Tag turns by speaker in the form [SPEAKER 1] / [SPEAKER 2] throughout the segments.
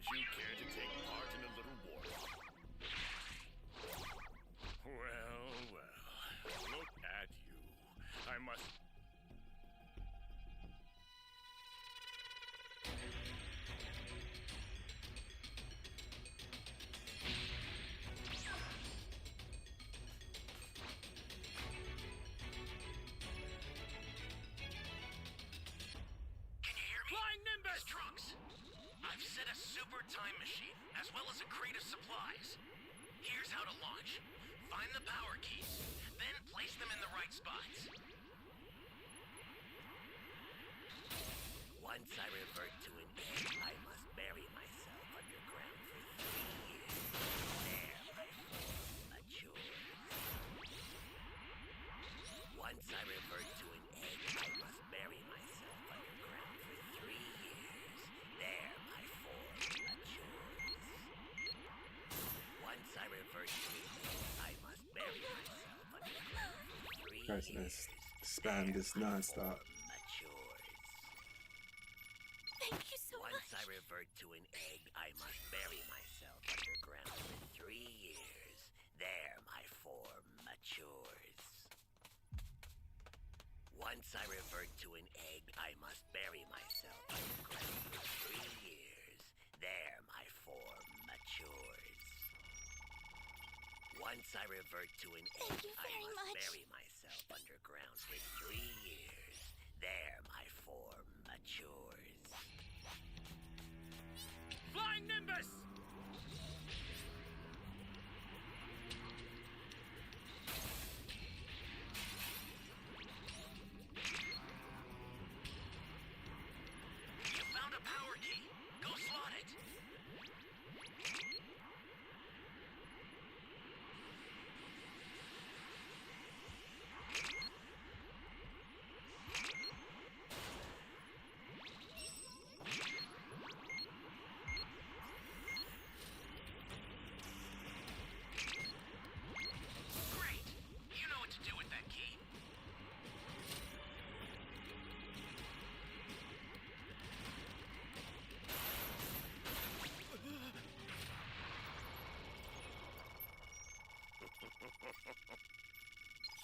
[SPEAKER 1] Would you care to take part in a little warm-up? Well, look at you. I must...
[SPEAKER 2] I've set a super time machine, as well as a crate of supplies. Here's how to launch. Find the power keys, then place them in the right spots. Once I revert to an egg, I must bury myself underground for 3 years. There, my form matures. Once I revert to an egg, I must bury myself underground for 3 years. There, my form matures. Once I revert to an egg, I must bury myself underground for 3
[SPEAKER 3] Guys,
[SPEAKER 2] years.
[SPEAKER 3] let's spam this non-stop.
[SPEAKER 2] Matures.
[SPEAKER 4] Thank you so
[SPEAKER 2] Once
[SPEAKER 4] much.
[SPEAKER 2] I revert to an egg, I must bury myself underground for 3 years. There, my form matures. Once I revert to an egg, I must bury myself underground for 3 years. There, my form matures. Once I revert to an egg, I must bury myself underground for 3 years. There, my form matures.
[SPEAKER 1] Flying Nimbus!
[SPEAKER 2] You found a power key. Go slot it. Great. You know what to do with that key.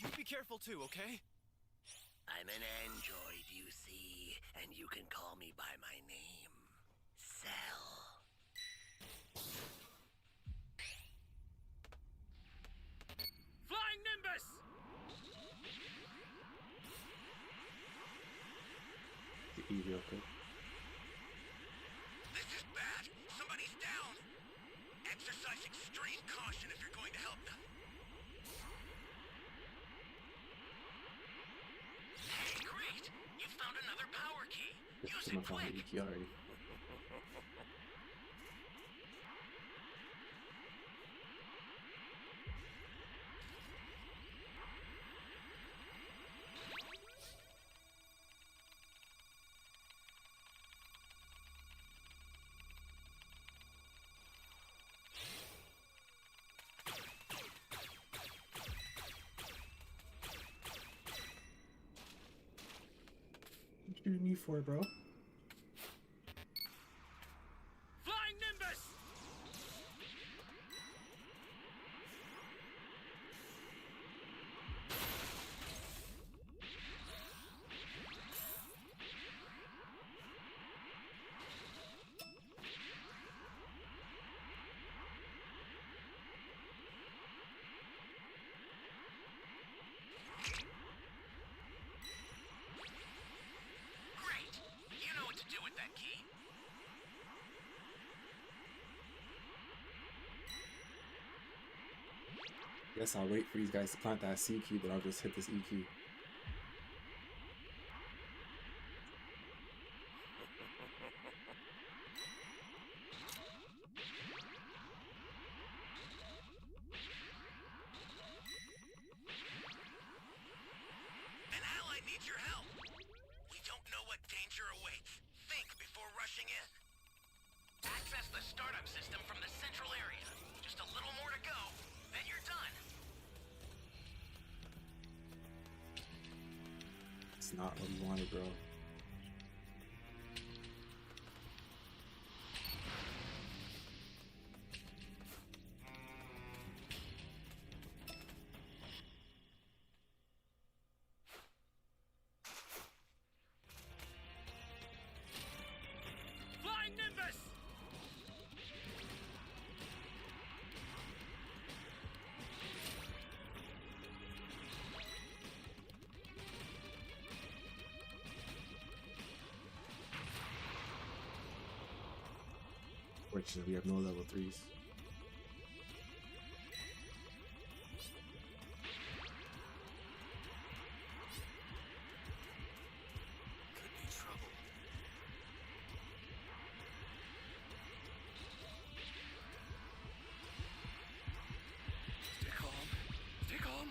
[SPEAKER 5] You be careful too, okay?
[SPEAKER 2] I'm an android, you see, and you can call me by my name. Cell.
[SPEAKER 1] Flying Nimbus!
[SPEAKER 3] The E real quick.
[SPEAKER 2] This is bad. Somebody's down. Exercise extreme caution if you're going to help them. Hey, great! You found another power key. Use it
[SPEAKER 3] Someone found
[SPEAKER 2] quick.
[SPEAKER 3] the EQ already. What you need for, bro?
[SPEAKER 1] Flying Nimbus!
[SPEAKER 2] Great! You know what to do with that key.
[SPEAKER 3] Guess I'll wait for these guys to plant that C key, but I'll just hit this E key.
[SPEAKER 2] An ally needs your help. We don't know what danger awaits. Think before rushing in. Access the startup system from the central area. Just a little more to go, then you're done.
[SPEAKER 3] It's not what you wanted, bro. Fortunately, we have no level 3s.
[SPEAKER 5] Could be trouble. Stay calm. Stay calm.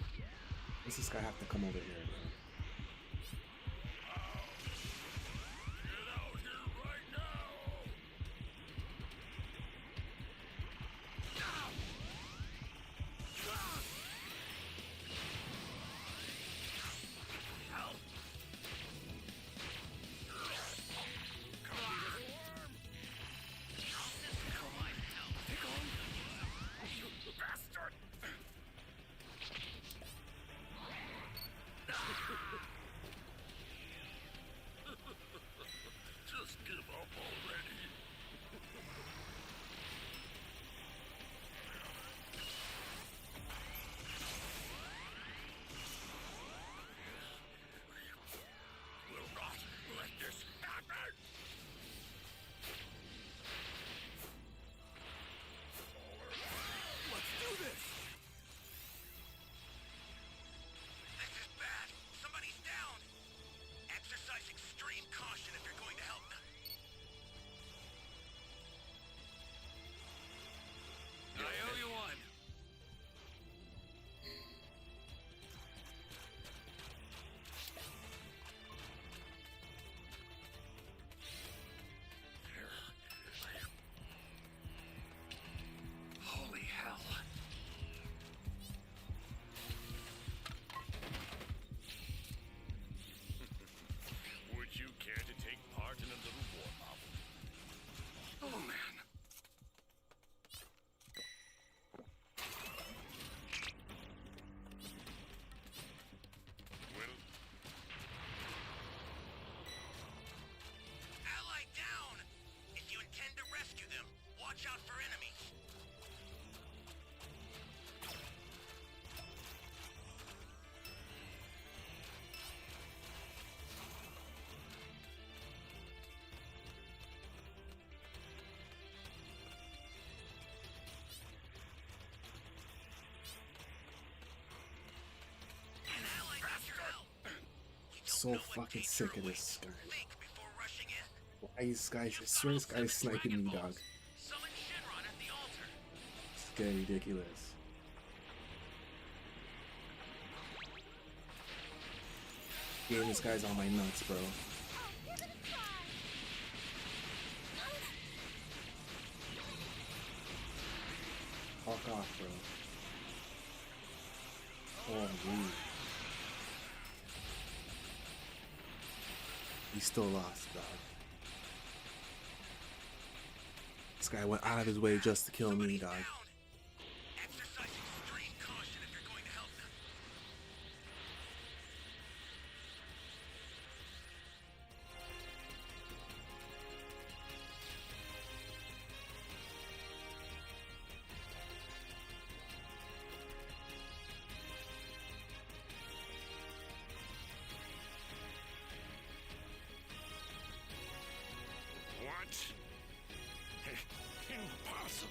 [SPEAKER 3] Does this guy have to come over here, man?
[SPEAKER 1] Get out here right now! Bastard! Just give up already. Will not let this happen.
[SPEAKER 5] Let's do this!
[SPEAKER 2] This is bad. Somebody's down. Exercise extreme caution if you're going to help them.
[SPEAKER 5] I owe you one. Holy hell.
[SPEAKER 1] Would you care to take part in a little warm-up?
[SPEAKER 5] Oh man.
[SPEAKER 1] Well,
[SPEAKER 2] Ally down! If you intend to rescue them, watch out for enemies. An ally needs your help. You don't
[SPEAKER 3] So
[SPEAKER 2] know what
[SPEAKER 3] fucking
[SPEAKER 2] danger
[SPEAKER 3] sick of
[SPEAKER 2] awaits.
[SPEAKER 3] this guy.
[SPEAKER 2] Think before rushing in.
[SPEAKER 3] Why these guys? I swear this guy's sniping me, dog.
[SPEAKER 2] Summon Shinron at the altar.
[SPEAKER 3] It's getting ridiculous. Game, this guy's on my nuts, bro. Fuck off, bro. Oh, dude. He still lost, dog. This guy went out of his way just to kill me, dog.
[SPEAKER 2] Down. Exercise extreme caution if you're going to help them.
[SPEAKER 1] what? Impossible.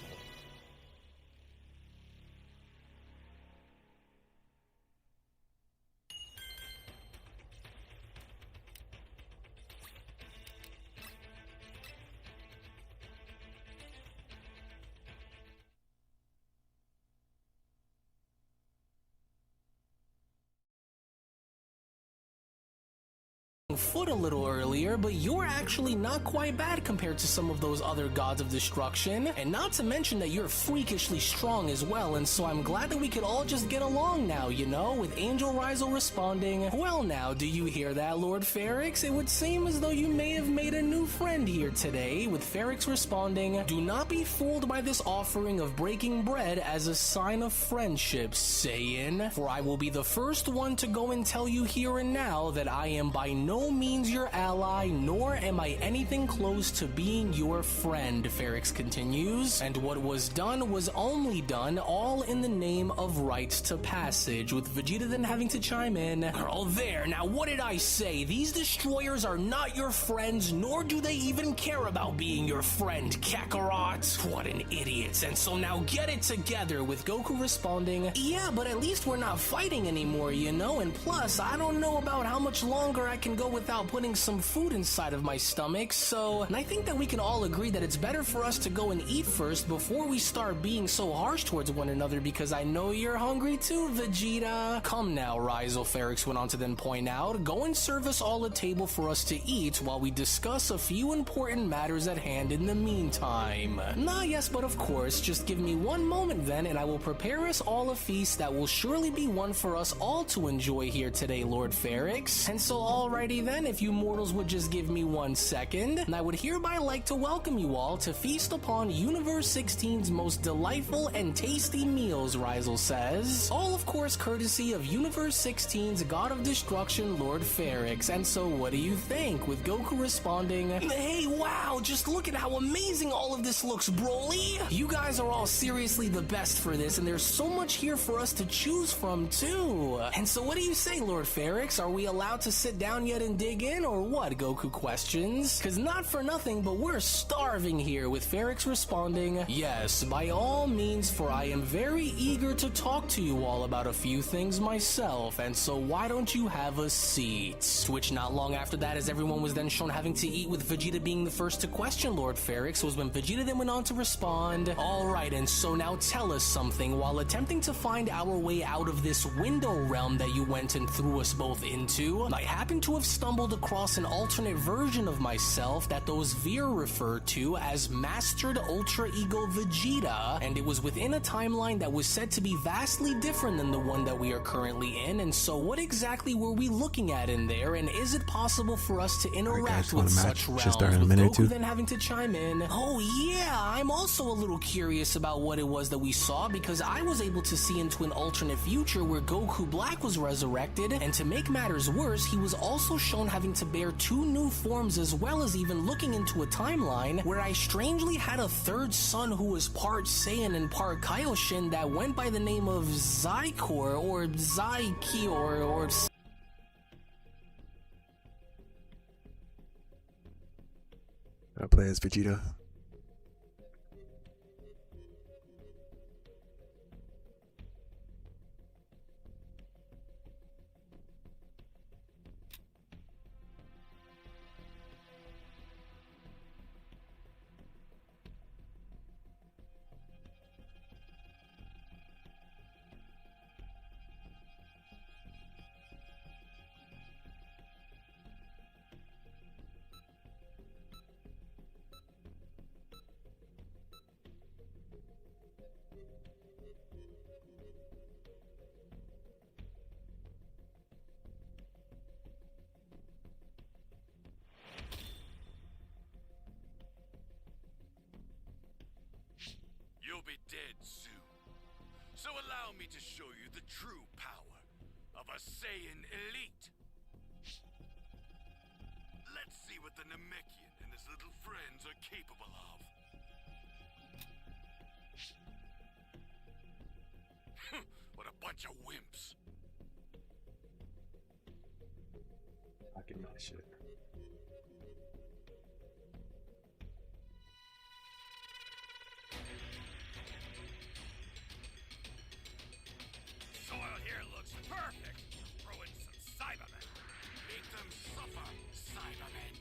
[SPEAKER 4] Foot a little earlier, but you're actually not quite bad compared to some of those other gods of destruction, and not to mention that you're freakishly strong as well, and so I'm glad that we could all just get along now, you know, with Angel Rizel responding, "Well now, do you hear that, Lord Ferrix? It would seem as though you may have made a new friend here today," with Ferrix responding, "Do not be fooled by this offering of breaking bread as a sign of friendship, Saiyan, for I will be the first one to go and tell you here and now that I am by no no means your ally, nor am I anything close to being your friend, Ferrix continues. And what was done was only done, all in the name of rites to passage, with Vegeta then having to chime in. Oh, there, now what did I say? These destroyers are not your friends, nor do they even care about being your friend, Kakarot. What an idiot. And so now get it together, with Goku responding, yeah, but at least we're not fighting anymore, you know? And plus, I don't know about how much longer I can go without putting some food inside of my stomach, so... And I think that we can all agree that it's better for us to go and eat first before we start being so harsh towards one another, because I know you're hungry too, Vegeta. Come now, Rizal, Ferrix went on to then point out. Go and serve us all a table for us to eat while we discuss a few important matters at hand in the meantime. Nah, yes, but of course, just give me one moment then, and I will prepare us all a feast that will surely be one for us all to enjoy here today, Lord Ferrix. And so alrighty then, if you mortals would just give me 1 second, and I would hereby like to welcome you all to feast upon Universe 16's most delightful and tasty meals, Rizal says. All of course courtesy of Universe 16's God of Destruction, Lord Ferrix. And so what do you think? With Goku responding, hey, wow, just look at how amazing all of this looks, Broly. You guys are all seriously the best for this, and there's so much here for us to choose from too. And so what do you say, Lord Ferrix? Are we allowed to sit down yet and dig in, or what? Goku questions. Cause not for nothing, but we're starving here, with Ferrix responding, yes, by all means, for I am very eager to talk to you all about a few things myself, and so why don't you have a seat? To which not long after that, as everyone was then shown having to eat, with Vegeta being the first to question Lord Ferrix, was when Vegeta then went on to respond, alright, and so now tell us something. While attempting to find our way out of this window realm that you went and threw us both into, I happen to have stumbled across an alternate version of myself that those Veer referred to as Mastered Ultra Ego Vegeta, and it was within a timeline that was said to be vastly different than the one that we are currently in. And so what exactly were we looking at in there, and is it possible for us to interact with such realms? With Goku then having to chime in, oh yeah, I'm also a little curious about what it was that we saw, because I was able to see into an alternate future where Goku Black was resurrected, and to make matters worse, he was also shown having to bear 2 new forms, as well as even looking into a timeline where I strangely had a third son who was part Saiyan and part Kaioshin that went by the name of Zykor or Zykior or...
[SPEAKER 3] I play as Vegeta.
[SPEAKER 1] You'll be dead soon. So allow me to show you the true power of a Saiyan elite. Let's see what the Namekian and his little friends are capable of. What a bunch of wimps.
[SPEAKER 3] I can that shit.
[SPEAKER 1] Soil here looks perfect. Throw in some Cybermen. Make them suffer, Cybermen.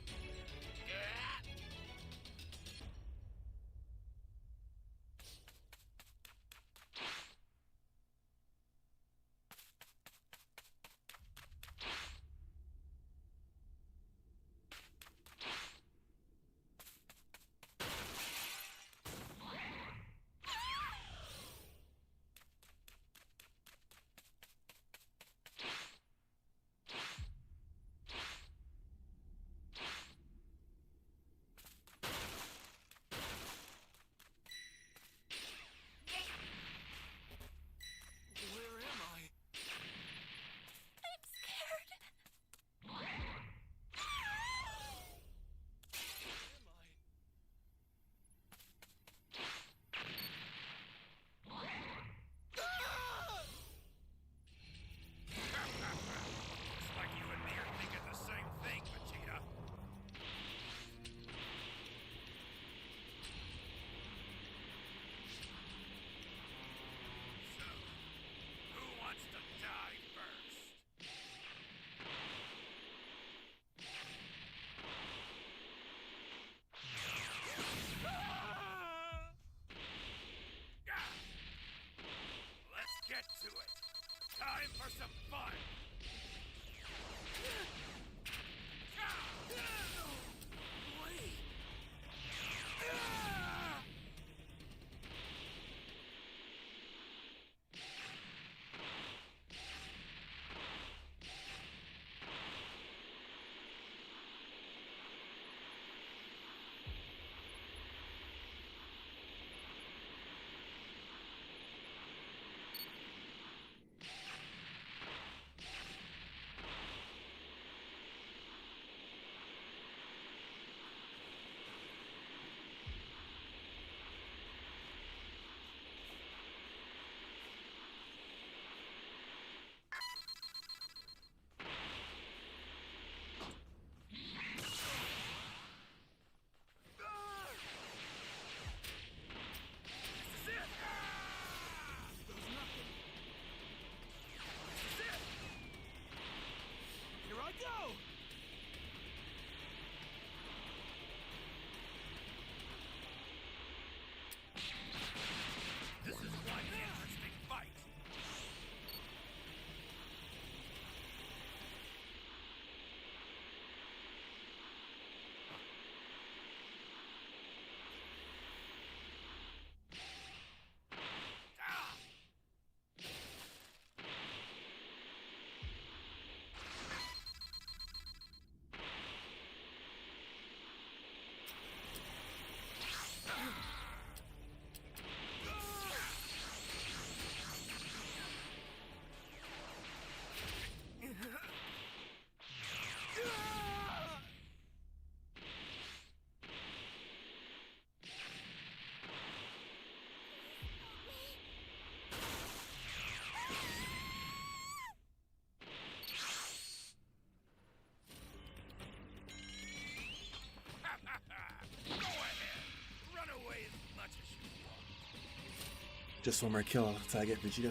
[SPEAKER 3] Just one more kill until I get Vegeta.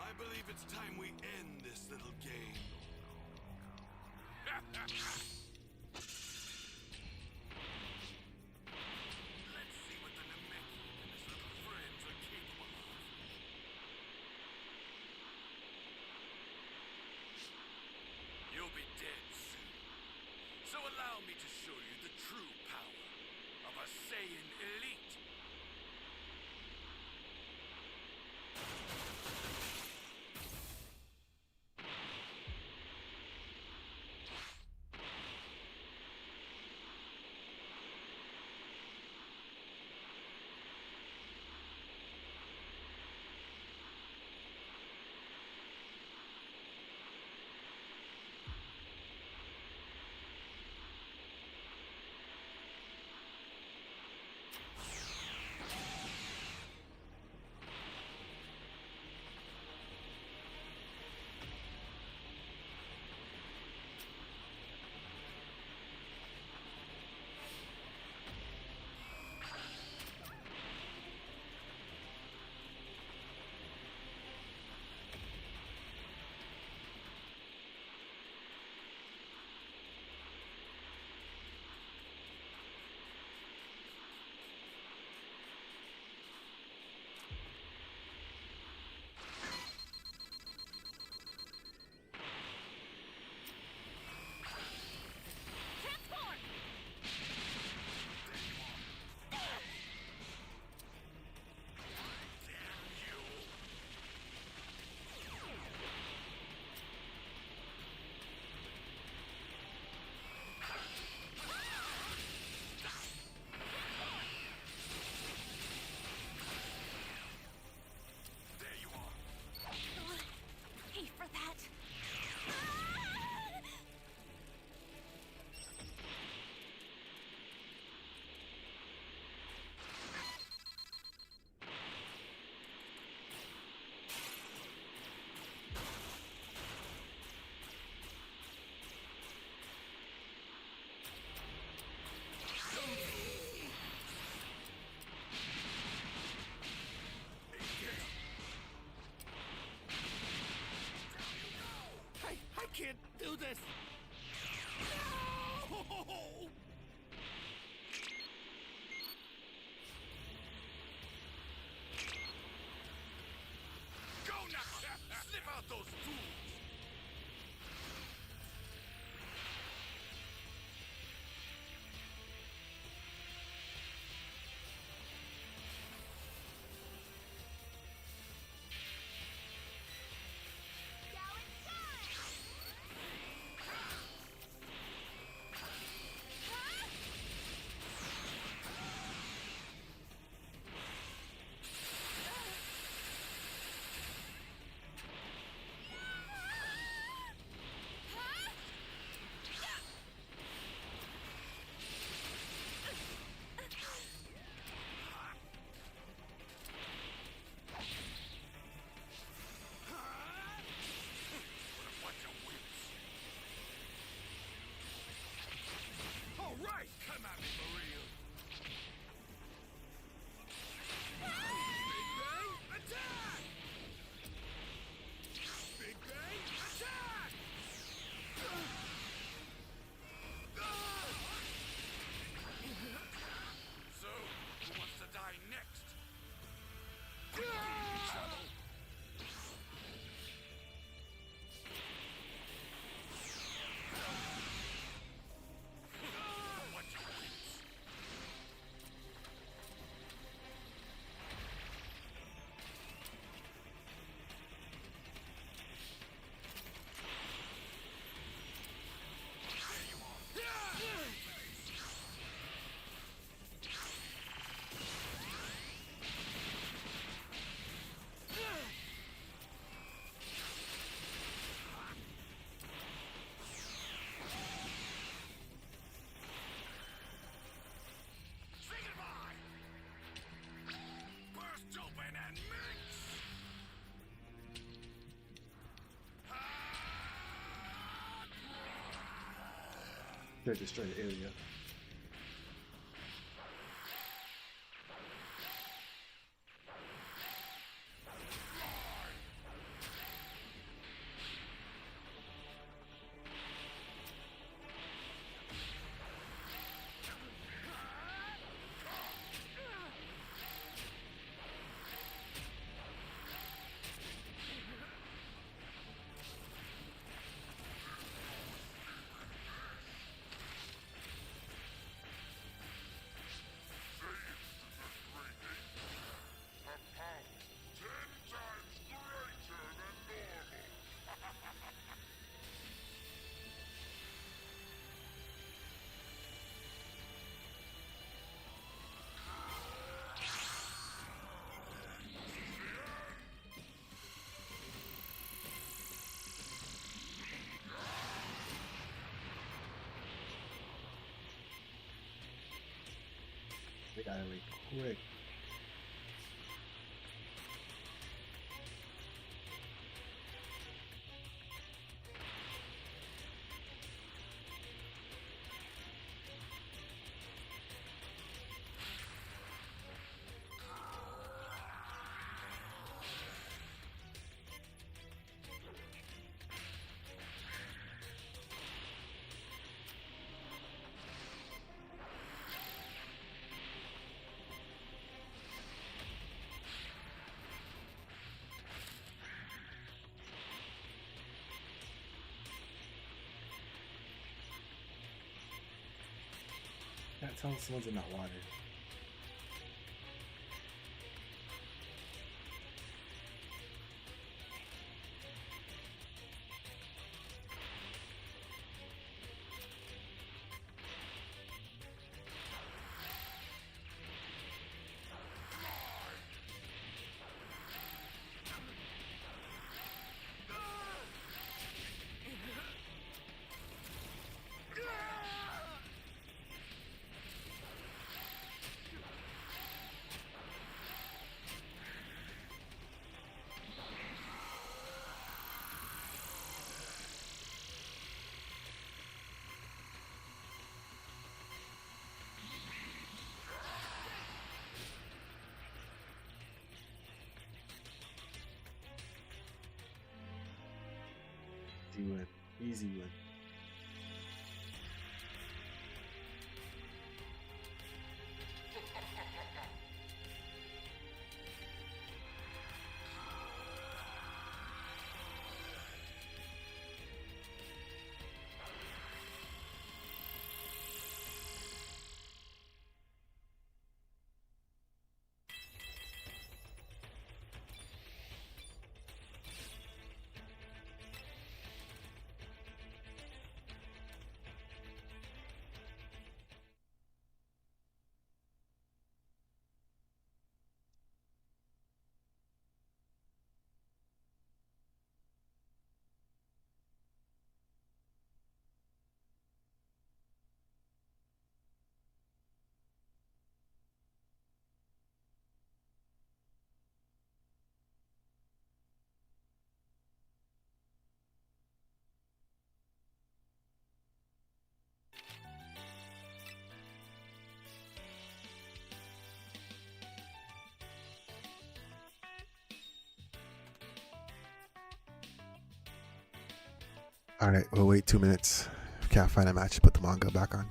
[SPEAKER 1] I believe it's time we end this little game. Let's see what the Namekian and his little friends are capable of. You'll be dead soon. So allow me to show you the true power of a Saiyan elite.
[SPEAKER 5] I can't do this! No!
[SPEAKER 1] Go now! Slip out those fools!
[SPEAKER 6] Go inside!
[SPEAKER 3] They're destroying the area. They got away quick. Can't tell if someone's in that water. Easy win. Easy win.
[SPEAKER 6] All right, we'll wait 2 minutes. If we can't find a match, put the manga back on.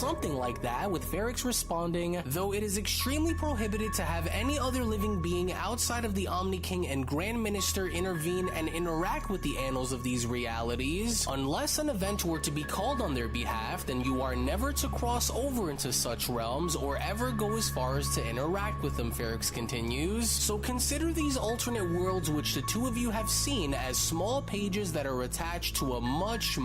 [SPEAKER 4] Something like that, with Ferrix responding, though it is extremely prohibited to have any other living being outside of the Omni King and Grand Minister intervene and interact with the annals of these realities. Unless an event were to be called on their behalf, then you are never to cross over into such realms or ever go as far as to interact with them, Ferrix continues. So consider these alternate worlds which the two of you have seen as small pages that are attached to a much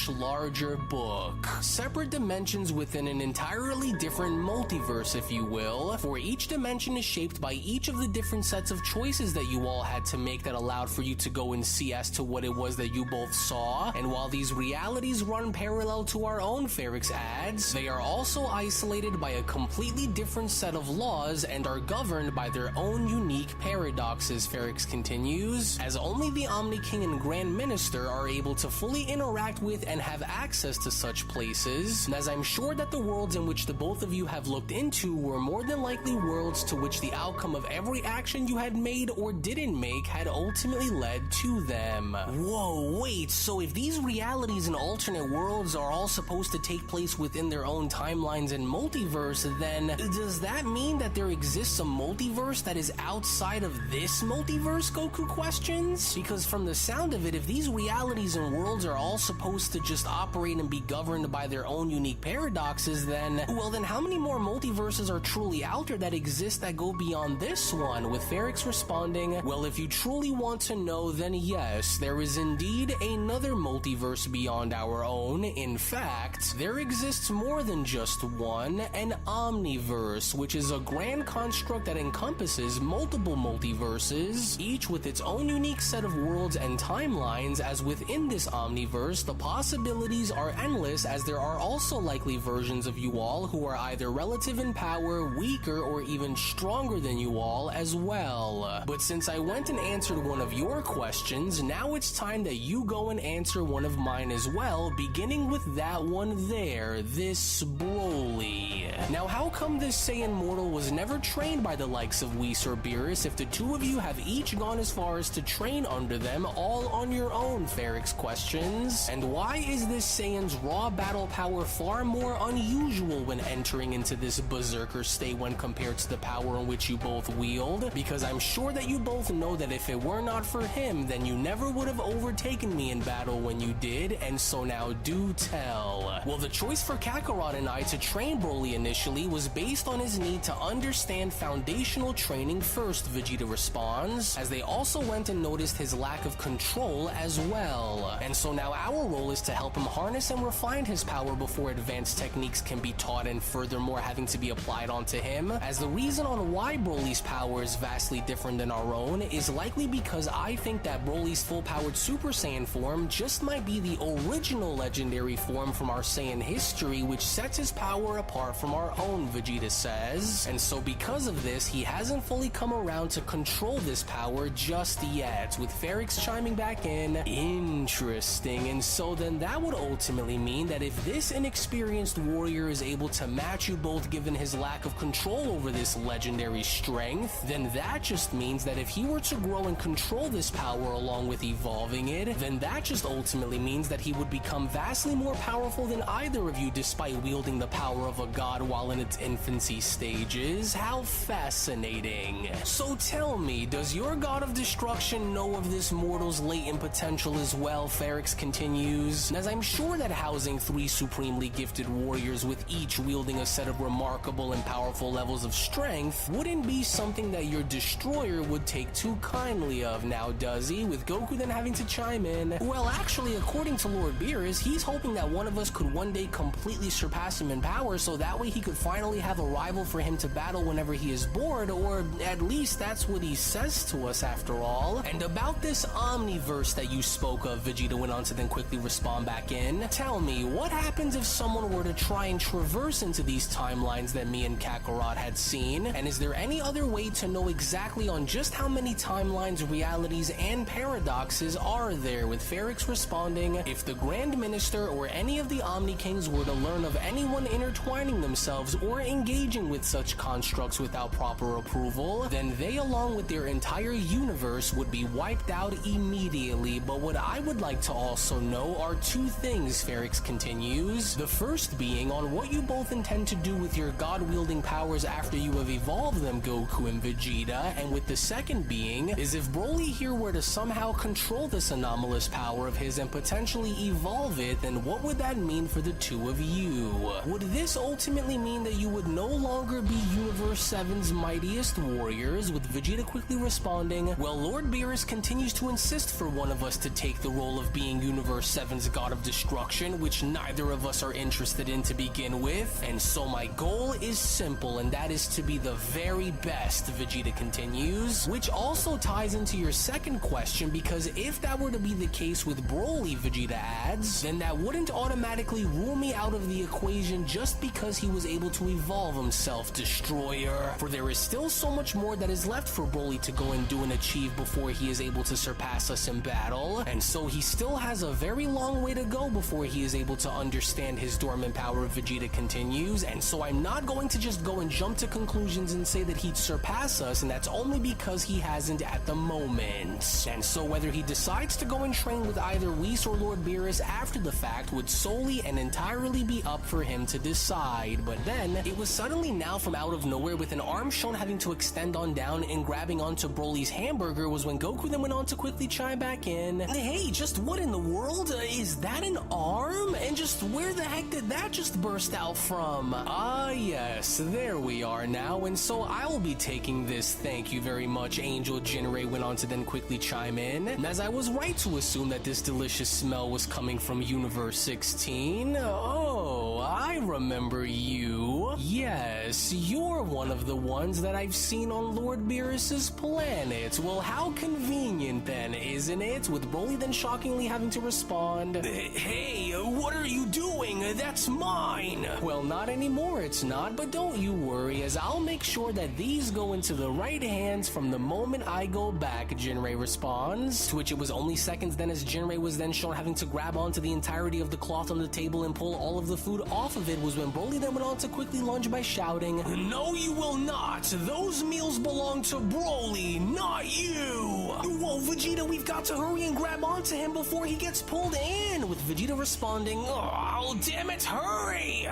[SPEAKER 4] larger book. Separate dimensions within an entirely different multiverse, if you will, for each dimension is shaped by each of the different sets of choices that you all had to make that allowed for you to go and see as to what it was that you both saw. And while these realities run parallel to our own, Ferrix adds, they are also isolated by a completely different set of laws and are governed by their own unique paradoxes, Ferrix continues, as only the Omni King and Grand Minister are able to fully interact with and have access to such places, and as I'm sure that the worlds in which the both of you have looked into were more than likely worlds to which the outcome of every action you had made or didn't make had ultimately led to them. Whoa, wait, so if these realities and alternate worlds are all supposed to take place within their own timelines and multiverse, then does that mean that there exists a multiverse that is outside of this multiverse, Goku questions? Because from the sound of it, if these realities and worlds are all supposed to just operate and be governed by their own unique paradoxes, then, well then how many more multiverses are truly out there that exist that go beyond this one? With Ferrix responding, well, if you truly want to know, then yes, there is indeed another multiverse beyond our own. In fact, there exists more than just one, an omniverse, which is a grand construct that encompasses multiple multiverses, each with its own unique set of worlds and timelines, as within this omniverse, the possibilities are endless, as there are also likely versions of you all who are either relative in power, weaker, or even stronger than you all as well. But since I went and answered one of your questions, now it's time that you go and answer one of mine as well, beginning with that one there, this Broly. Now, how come this Saiyan mortal was never trained by the likes of Whis or Beerus if the two of you have each gone as far as to train under them all on your own, Ferrix questions? And why is this Saiyan's raw battle power far more unusual when entering into this berserker state when compared to the power in which you both wield? Because I'm sure that you both know that if it were not for him, then you never would have overtaken me in battle when you did, and so now do tell. Well, the choice for Kakarot and I to train Broly initially was based on his need to understand foundational training first, Vegeta responds, as they also went and noticed his lack of control as well. And so now our role is to help him harness and refine his power before advanced techniques can be taught and furthermore having to be applied onto him, as the reason on why Broly's power is vastly different than our own is likely because I think that Broly's full-powered Super Saiyan form just might be the original legendary form from our Saiyan history, which sets his power apart from our own, Vegeta says. And so because of this, he hasn't fully come around to control this power just yet, with Ferrix chiming back in, interesting. And so then that would ultimately mean that if this inexperienced warrior is able to match you both given his lack of control over this legendary strength, then that just means that if he were to grow and control this power along with evolving it, then that just ultimately means that he would become vastly more powerful than either of you despite wielding the power of a god while in its infancy stages. How fascinating. So tell me, does your god of destruction know of this mortal's latent potential as well, Ferrix continues, and as I'm sure that housing 3 supremely gifted warriors with each wielding a set of remarkable and powerful levels of strength wouldn't be something that your destroyer would take too kindly of, now does he? With Goku then having to chime in, well actually according to Lord Beerus, he's hoping that one of us could one day completely surpass him in power so that way he could finally have a rival for him to battle whenever he is bored, or at least that's what he says to us after all. And about this omniverse that you spoke of, Vegeta went on to then quickly respond back in, tell me, what happens if someone were to try and traverse into these timelines that me and Kakarot had seen, and is there any other way to know exactly on just how many timelines, realities, and paradoxes are there? With Ferrix responding, if the Grand Minister or any of the Omni Kings were to learn of anyone intertwining themselves or engaging with such constructs without proper approval, then they along with their entire universe would be wiped out immediately. But what I would like to also know are two things, Ferrix continues. The first being being on what you both intend to do with your god-wielding powers after you have evolved them, Goku and Vegeta, and with the second being is if Broly here were to somehow control this anomalous power of his and potentially evolve it, then what would that mean for the two of you? Would this ultimately mean that you would no longer be Universe 7's mightiest warriors, with Vegeta quickly responding, well, Lord Beerus continues to insist for one of us to take the role of being Universe 7's God of Destruction, which neither of us are interested in to begin with, and so my goal is simple, and that is to be the very best, Vegeta continues, which also ties into your second question, because if that were to be the case with Broly, Vegeta adds, then that wouldn't automatically rule me out of the equation just because he was able to evolve himself, Destroyer, for there is still so much more that is left for Broly to go and do and achieve before he is able to surpass us in battle, and so he still has a very long way to go before he is able to understand his dormant power, Vegeta continues, and so I'm not going to just go and jump to conclusions and say that he'd surpass us, and that's only because he hasn't at the moment. And so whether he decides to go and train with either Whis or Lord Beerus after the fact would solely and entirely be up for him to decide. But then, it was suddenly now from out of nowhere, with an arm shown having to extend on down and grabbing onto Broly's hamburger, was when Goku then went on to quickly chime back in. Hey, just what in the world? Is that an arm? And just where the heck did that just burst out from? Ah, yes, there we are now, and so I will be taking this. Thank you very much, Angel. Jinrei went on to then quickly chime in, and as I was right to assume that this delicious smell was coming from Universe 16. Oh, I remember you. Yes, you're one of the ones that I've seen on Lord Beerus's planet. Well, how convenient then, isn't it? With Broly then shockingly having to respond, hey, what are you doing? That's mine. Well, not anymore, it's not, but don't you worry, as I'll make sure that these go into the right hands from the moment I go back, Jinrei responds, to which it was only seconds then as Jinrei was then shown having to grab onto the entirety of the cloth on the table and pull all of the food off of it, was when Broly then went on to quickly lunge by shouting, no, you will not. Those meals belong to Broly, not you. Whoa, Vegeta, we've got to hurry and grab onto him before he gets pulled in, with Vegeta responding, oh, damn it, hurry.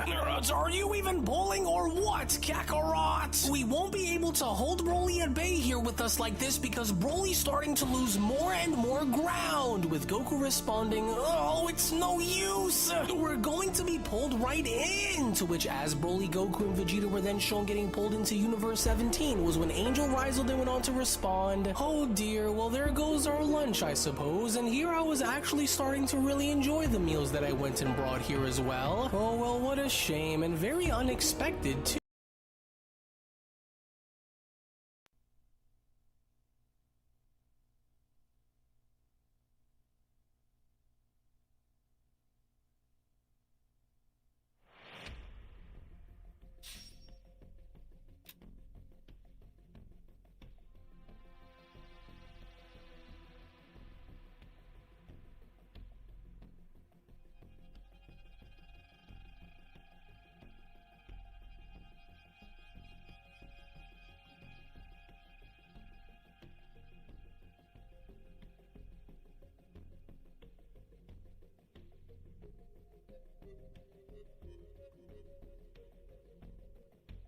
[SPEAKER 4] Are you even pulling or what, Kakarot? We won't be able to hold Broly at bay here with us like this because Broly's starting to lose more and more ground, with Goku responding, oh, it's no use. We're going to be pulled right in, to which as Broly, Goku, and Vegeta were then shown getting pulled into Universe 17 was when Angel Rizal then went on to respond, oh dear, well there goes our lunch I suppose, and here I was actually starting to really enjoy the meals that I went and brought here as well. Oh well, what a shame, and very unexpected too.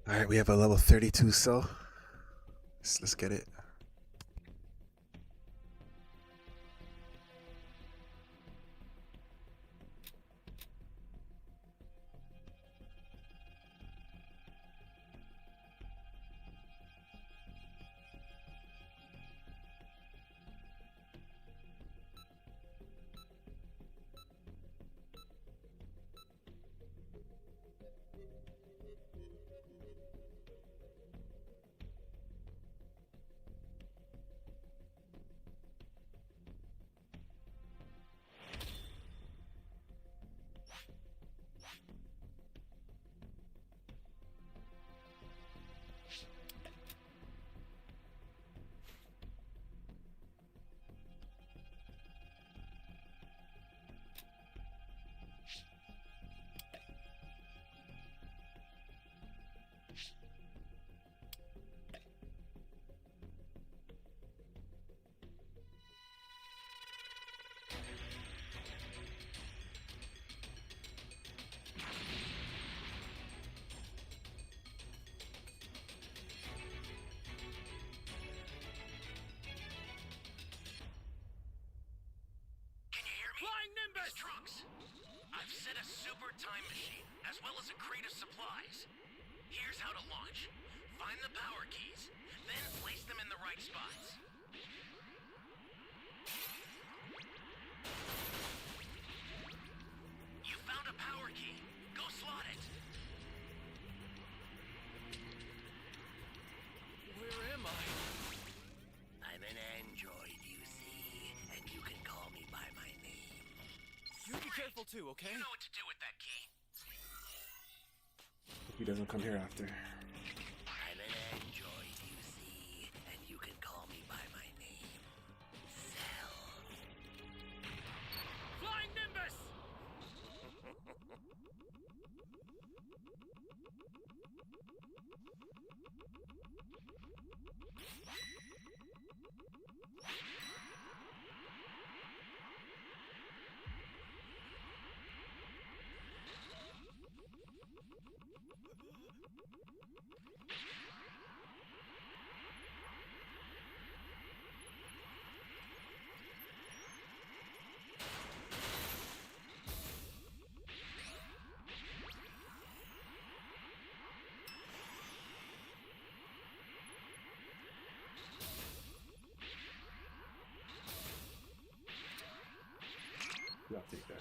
[SPEAKER 6] All right, we have a level 32 cell. Let's get it.
[SPEAKER 1] Nimbus! Trunks! I've set a super time machine, as well as a crate of supplies. Here's how to launch. Find the power keys, then place them in the right spots. You found a power key. Go slot it. Where am I?
[SPEAKER 2] I'm an android, you see, and you can call me by my name.
[SPEAKER 5] You be careful too, okay?
[SPEAKER 1] You know what to do with that key.
[SPEAKER 3] Hope he doesn't come here after.
[SPEAKER 2] I'm an android, you see, and you can call me by my name. Cell.
[SPEAKER 1] Flying Nimbus!
[SPEAKER 3] Yeah, I'll take that.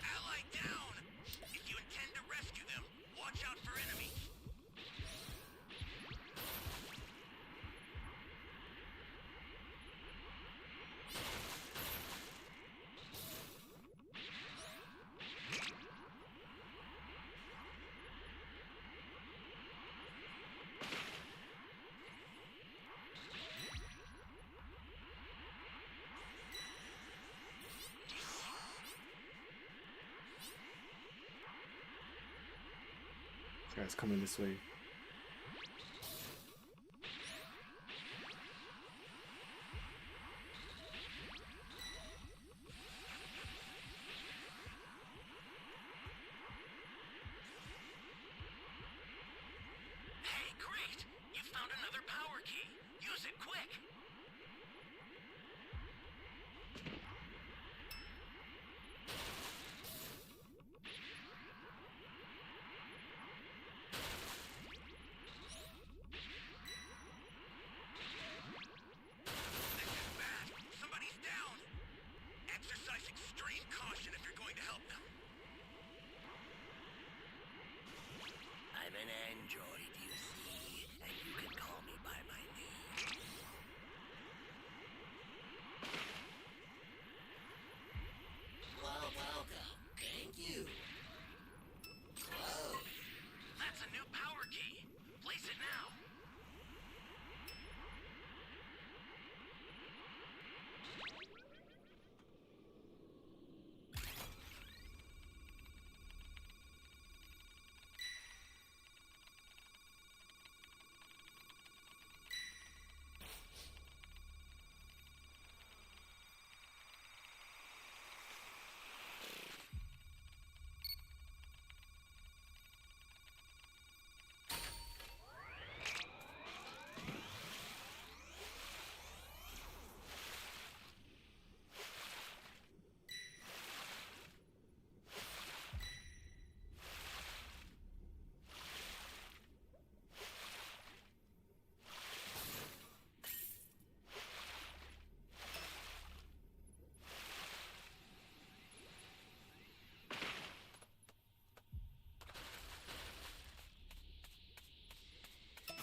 [SPEAKER 1] Ally down! If you intend to rescue them, watch out for enemies.
[SPEAKER 3] This guy's coming this way.
[SPEAKER 1] Hey, great! You found another power key. Use it quick. This is bad. Somebody's down. Exercise extreme caution if you're going to help them.
[SPEAKER 2] I'm an android, you see, and you can call me by my name. Well, welcome. Thank you. Whoa.
[SPEAKER 1] That's a new power key. Place it now.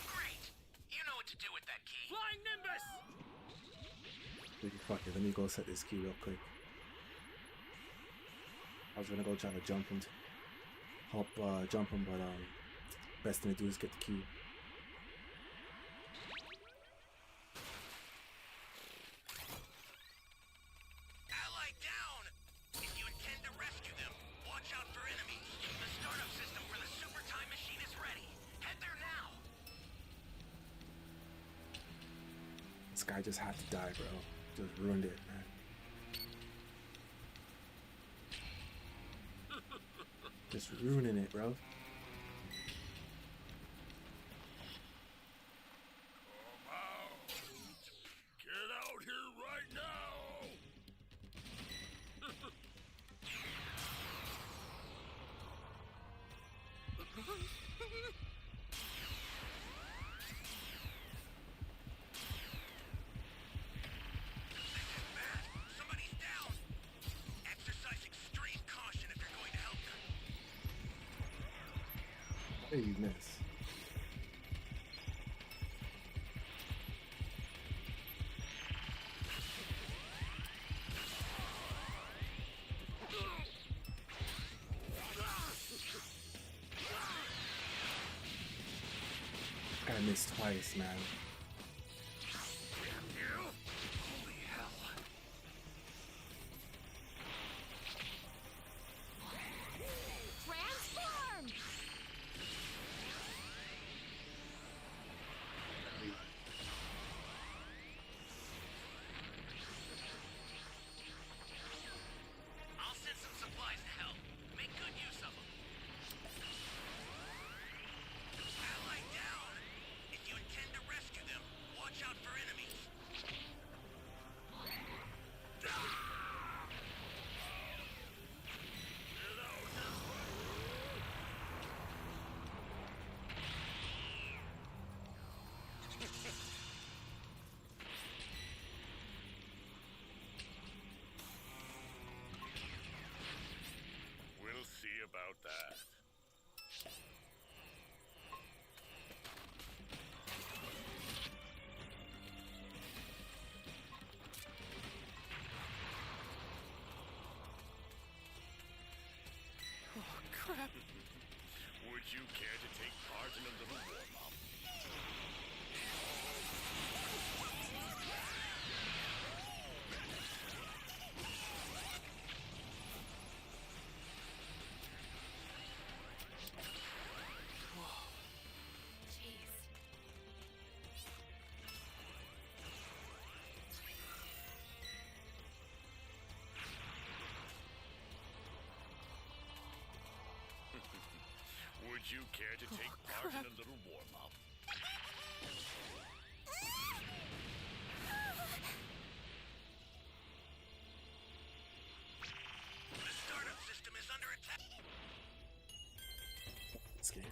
[SPEAKER 1] Great! You know what to do with that key. Flying Nimbus!
[SPEAKER 3] Fuck it, let me go set this key real quick. I was gonna go try to jump him, jump him, but best thing to do is get the key.
[SPEAKER 1] Ally down! If you intend to rescue them, watch out for enemies. The startup system for the super time machine is ready.
[SPEAKER 3] guy just had to die, bro. Just ruined it, man. Just ruining it, bro.
[SPEAKER 1] Get out here right now! Somebody's down! Exercise extreme caution if you're going to help them.
[SPEAKER 3] Hey, you miss. I missed twice, man.
[SPEAKER 1] Holy hell.
[SPEAKER 7] Transform!
[SPEAKER 1] I'll send some supplies to help. Make good use of them. Ally down! If you intend to rescue them, watch out for enemies. We'll see about that.
[SPEAKER 5] Oh, crap.
[SPEAKER 1] Would you care to take part in a little warm-up?
[SPEAKER 7] Jeez.
[SPEAKER 1] Would you care to take part in a little warm-up? The startup system is under attack.
[SPEAKER 3] This game.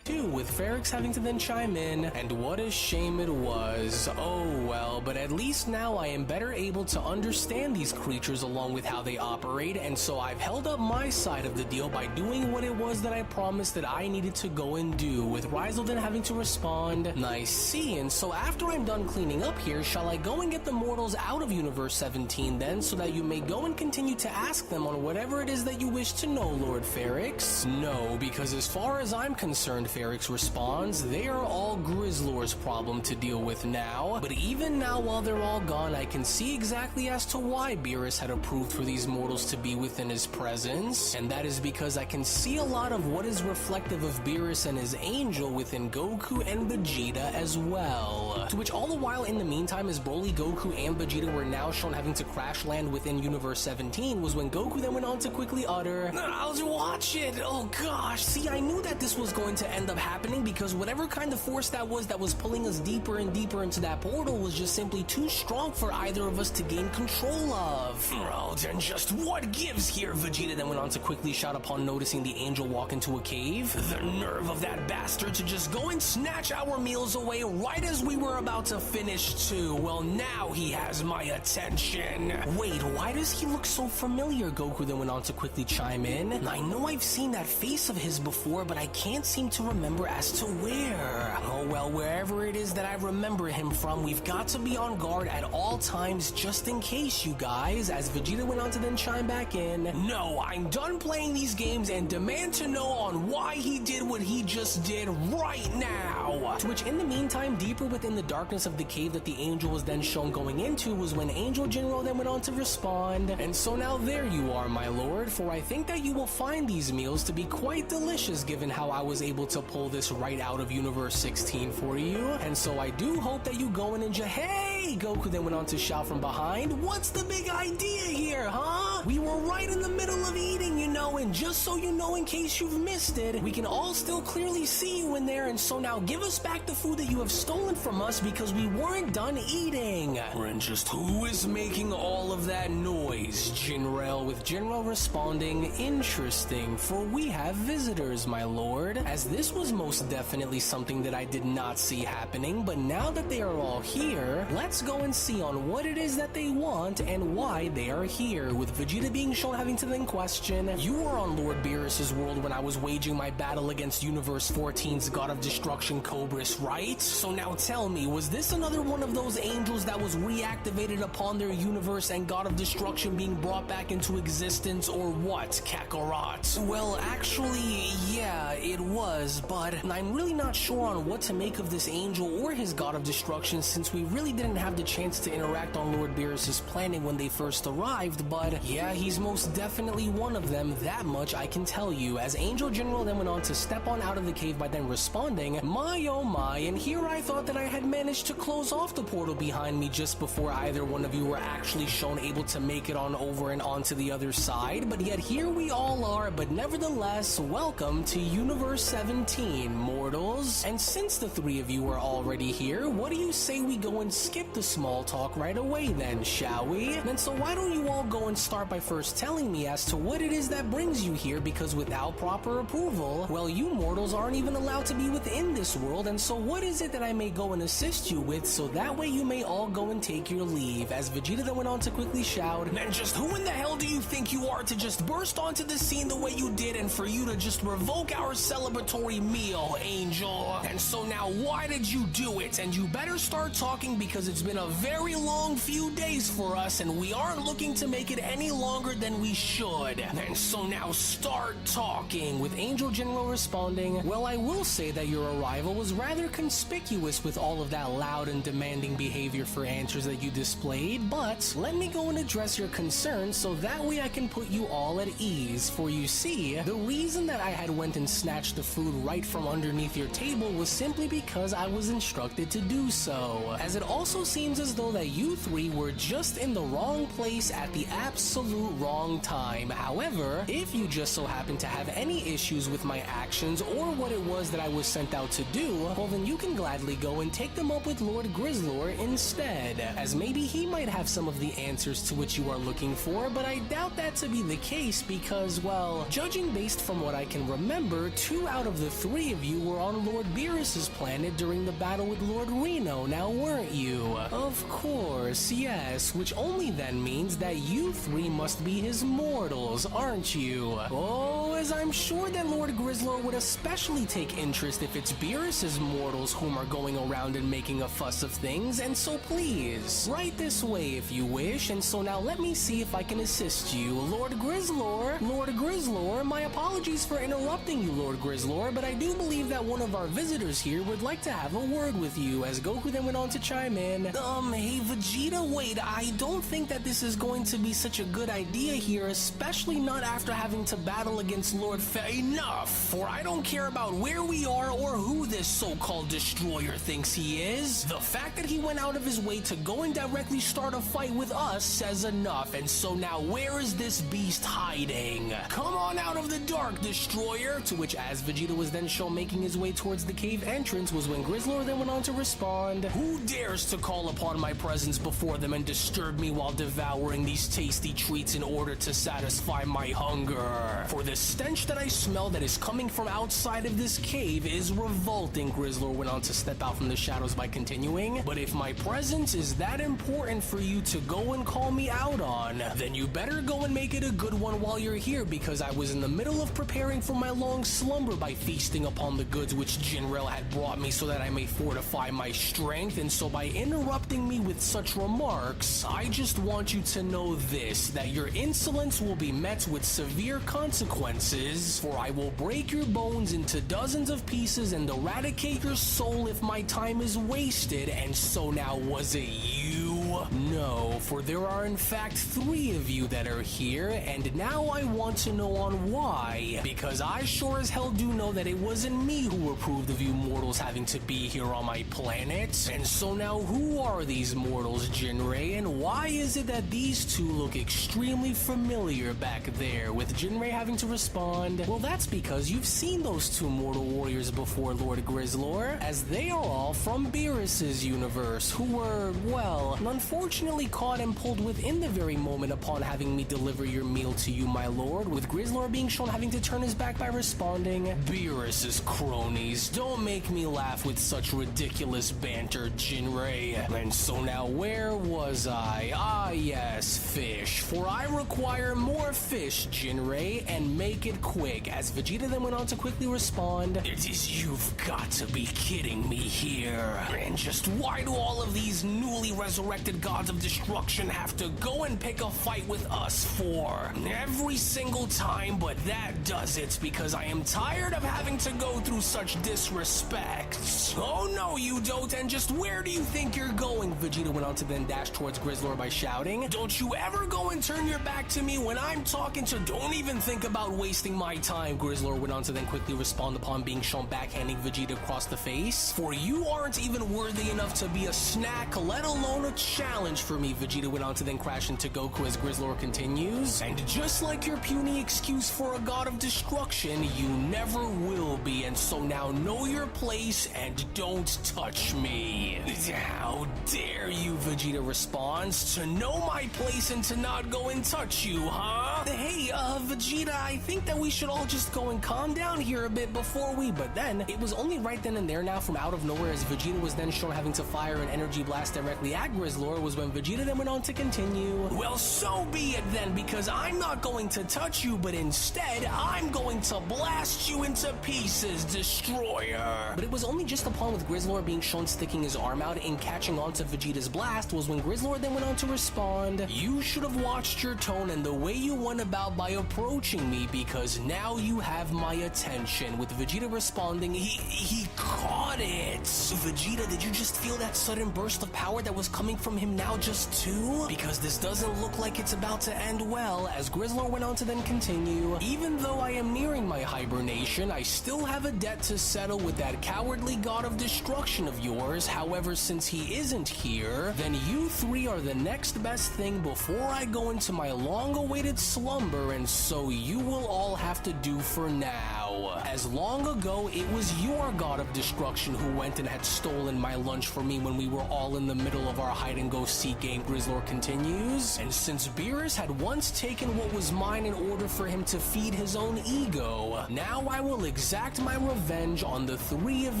[SPEAKER 4] Too, with Ferrix having to then chime in, and what a shame it was. Oh well, but at least now I am better able to understand these creatures along with how they operate, and so I've held up my side of the deal by doing what it was that I promised that I needed to go and do, with Ryzel then having to respond, I see, and so after I'm done cleaning up here, shall I go and get the mortals out of Universe 17 then, so that you may go and continue to ask them on whatever it is that you wish to know, Lord Ferrix? No, because as far as I'm concerned, Ferrix responds, they are all Grizzlor's problem to deal with now, but even now while they're all gone, I can see exactly as to why Beerus had approved for these mortals to be within his presence, and that is because I can see a lot of what is reflective of Beerus and his angel within Goku and Vegeta as well. To which all the while in the meantime, as Broly, Goku, and Vegeta were now shown having to crash land within Universe 17 was when Goku then went on to quickly utter, I'll watch it! Oh gosh, see, I knew that this was going to end up happening because whatever kind of force that was pulling us deeper and deeper into that portal was just simply too strong for either of us to gain control of. Oh, then just what gives here? Vegeta then went on to quickly shout upon noticing the angel walk into a cave. The nerve of that bastard to just go and snatch our meals away right as we were about to finish too. Well, now he has my attention. Wait, why does he look so familiar? Goku then went on to quickly chime in. I know I've seen that face of his before, but I can't seem to remember as to where. Oh well, wherever it is that I remember him from, we've got to be on guard at all times just in case, you guys, as Vegeta went on to then chime back in. No, I'm done playing these games and demand to know on why he did what he just did right now. To which in the meantime, deeper within the darkness of the cave that the angel was then shown going into was when Angel General then went on to respond. And so now there you are, my lord, for I think that you will find these meals to be quite delicious given how I was able to pull this this right out of Universe 16 for you. And so I do hope that you go and enjoy. Hey, Goku then went on to shout from behind. What's the big idea here, huh? We were right in the middle of eating, you know, and just so you know, in case you've missed it, we can all still clearly see you in there, and so now give us back the food that you have stolen from us because we weren't done eating. And just who is making all of that noise? Jinrail, with Jinrail responding, interesting, for we have visitors, my lord. As this was most definitely something that I did not see happening, but now that they are all here, let's go and see on what it is that they want and why they are here. With Vegeta being shown having to then question, you were on Lord Beerus's world when I was waging my battle against Universe 14's God of Destruction Cobras, right? So now tell me, was this another one of those angels that was reactivated upon their universe and God of Destruction being brought back into existence, or what, Kakarot? Well, actually, yeah, it was, but I'm really not sure on what to make of this angel or his God of Destruction, since we really didn't have the chance to interact on Lord Beerus's planet when they first arrived, but yeah, he's most definitely one of them, that much I can tell you. As Angel General then went on to step on out of the cave by then responding, my oh my, and here I thought that I had managed to close off the portal behind me just before either one of you were actually shown able to make it on over and onto the other side, but yet here we all are. But nevertheless, welcome to Universe 17, mortals. And since the three of you are already here, what do you say we go and skip the small talk right away then, shall we? And so why don't you all go and start by first telling me as to what it is that brings you here, because without proper approval, well, you mortals aren't even allowed to be within this world. And so what is it that I may go and assist you with, so that way you may all go and take your leave? As Vegeta then went on to quickly shout, and just who in the hell do you think you are to just burst onto the scene the way you did, and for you to just revoke our celebratory meal, Angel? And so now why did you do it? And you better start talking, because it's been a very long few days for us and we aren't looking to make it any longer than we should. And so now start talking, with Angel General responding, well, I will say that your arrival was rather conspicuous with all of that loud and demanding behavior for answers that you displayed, but let me go and address your concerns so that way I can put you all at ease. For you see, the reason that I had went and snatched the food right from underneath your table was simply because I was instructed to do so, as it also seems as though that you three were just in the wrong place at the absolute wrong time. However, if you just so happen to have any issues with my actions or what it was that I was sent out to do, well then you can gladly go and take them up with Lord Grizzlor instead, as maybe he might have some of the answers to which you are looking for, but I doubt that to be the case because, well, judging based from what I can remember, 2 out of the 3 of you were on Lord Beerus's planet during the battle with Lord Reno, now weren't you? Of course, yes, which only then means that you 3 must be his mortals, aren't you? Oh, as I'm sure that Lord Grizzlor would especially take interest if it's Beerus's mortals whom are going around and making a fuss of things, and so please, right this way if you wish. And so now let me see if I can assist you. Lord Grizzlor, my apologies for interrupting you, Lord Grizzlor, but I do believe that one of our visitors here would like to have a word with you, as Goku then went on to chime in. Hey Vegeta, wait, I don't think that this is going to be such a good idea here, especially not after having to battle against Lord Enough, for I don't care about where we are or who this so-called destroyer thinks he is. The fact that he went out of his way to go and directly start a fight with us says enough, and so now where is this beast hiding? Come on out of the dark, destroyer! To which, as Vegeta was then shown making his way towards the cave entrance, was when Grizzlor then went on to respond, who dares to call upon my presence before them and disturb me while devouring these tasty treats in order to satisfy my hunger? For the stench that I smell that is coming from outside of this cave is revolting, Grizzlor went on to step out from the shadows by continuing, but if my presence is that important for you to go and call me out on, then you better go and make it a good one while you're here, because I was in the middle of preparing for my long slumber by feasting upon the goods which Jinrail had brought me so that I may fortify my strength, and so by interrupting me with such remarks, I just want you to know this, that your insolence will be met with severe consequences, for I will break your bones into dozens of pieces and eradicate your soul if my time is wasted. And so now, was it you? No, for there are in fact 3 of you that are here, and now I want to know on why. Because I sure as hell do know that it wasn't me who approved of you mortals having to be here on my planet. And so now who are these mortals, Jinrei, and why is it that these 2 look extremely familiar back there? With Jinrei having to respond, well, that's because you've seen those 2 mortal warriors before, Lord Grizzlor, as they are all from Beerus's universe, who were, well, unfortunately caught and pulled within the very moment upon having me deliver your meal to you, my lord, with Grizzlor being shown having to turn his back by responding, Beerus's cronies, don't make me laugh with such ridiculous banter, Jinrei. And so now where was I? Ah yes, fish, for I require more fish, Jinrei, and make it quick, as Vegeta then went on to quickly respond, it is you've got to be kidding me here. And just why do all of these newly resurrected gods of destruction have to go and pick a fight with us for? Every single time, but that does it, because I am tired of having to go through such disrespect. Oh no, you don't, and just where do you think you're going? Vegeta went on to then dash towards Grizzlor by shouting, don't you ever go and turn your back to me when I'm talking to— don't even think about wasting my time, Grizzlor went on to then quickly respond upon being shown backhanding Vegeta across the face. For you aren't even worthy enough to be a snack, let alone a challenge for me, Vegeta went on to then crash into Goku as Grizzlor continues. And just like your puny excuse for a god of destruction, you never will be, and so now know your place and don't touch me. How dare you, Vegeta responds, to know my place and to not go and touch you, huh? Hey, Vegeta, I think that we should all just go and calm down here a bit before we— but then, it was only right then and there now from out of nowhere as Vegeta was then shown having to fire an energy blast directly at Grizzlor was when Vegeta then went on to continue, well, so be it then, because I'm not going to touch you, but instead, I'm going to blast you into pieces, Destroyer. But it was only just upon with Grizzlor being shown sticking his arm out and catching onto Vegeta's blast was when Grizzlor then went on to respond, you should have watched your tone and the way you went about by approaching me, because now you have my attention, with Vegeta responding, he caught it. Vegeta, did you just feel that sudden burst of power that was coming from him now just too? Because this doesn't look like it's about to end well, as Grizzlor went on to then continue, even though I am nearing my hibernation, I still have a debt to settle with that cowardly god of destruction of yours. However, since he isn't here, then you 3 are the next best thing before I go into my long-awaited slumber, and so you will all have to do for now. As long ago, it was your god of destruction who went and had stolen my lunch for me when we were all in the middle of our hide-and-go-seek game, Grizzlor continues. And since Beerus had once taken what was mine in order for him to feed his own ego, now I will exact my revenge on the 3 of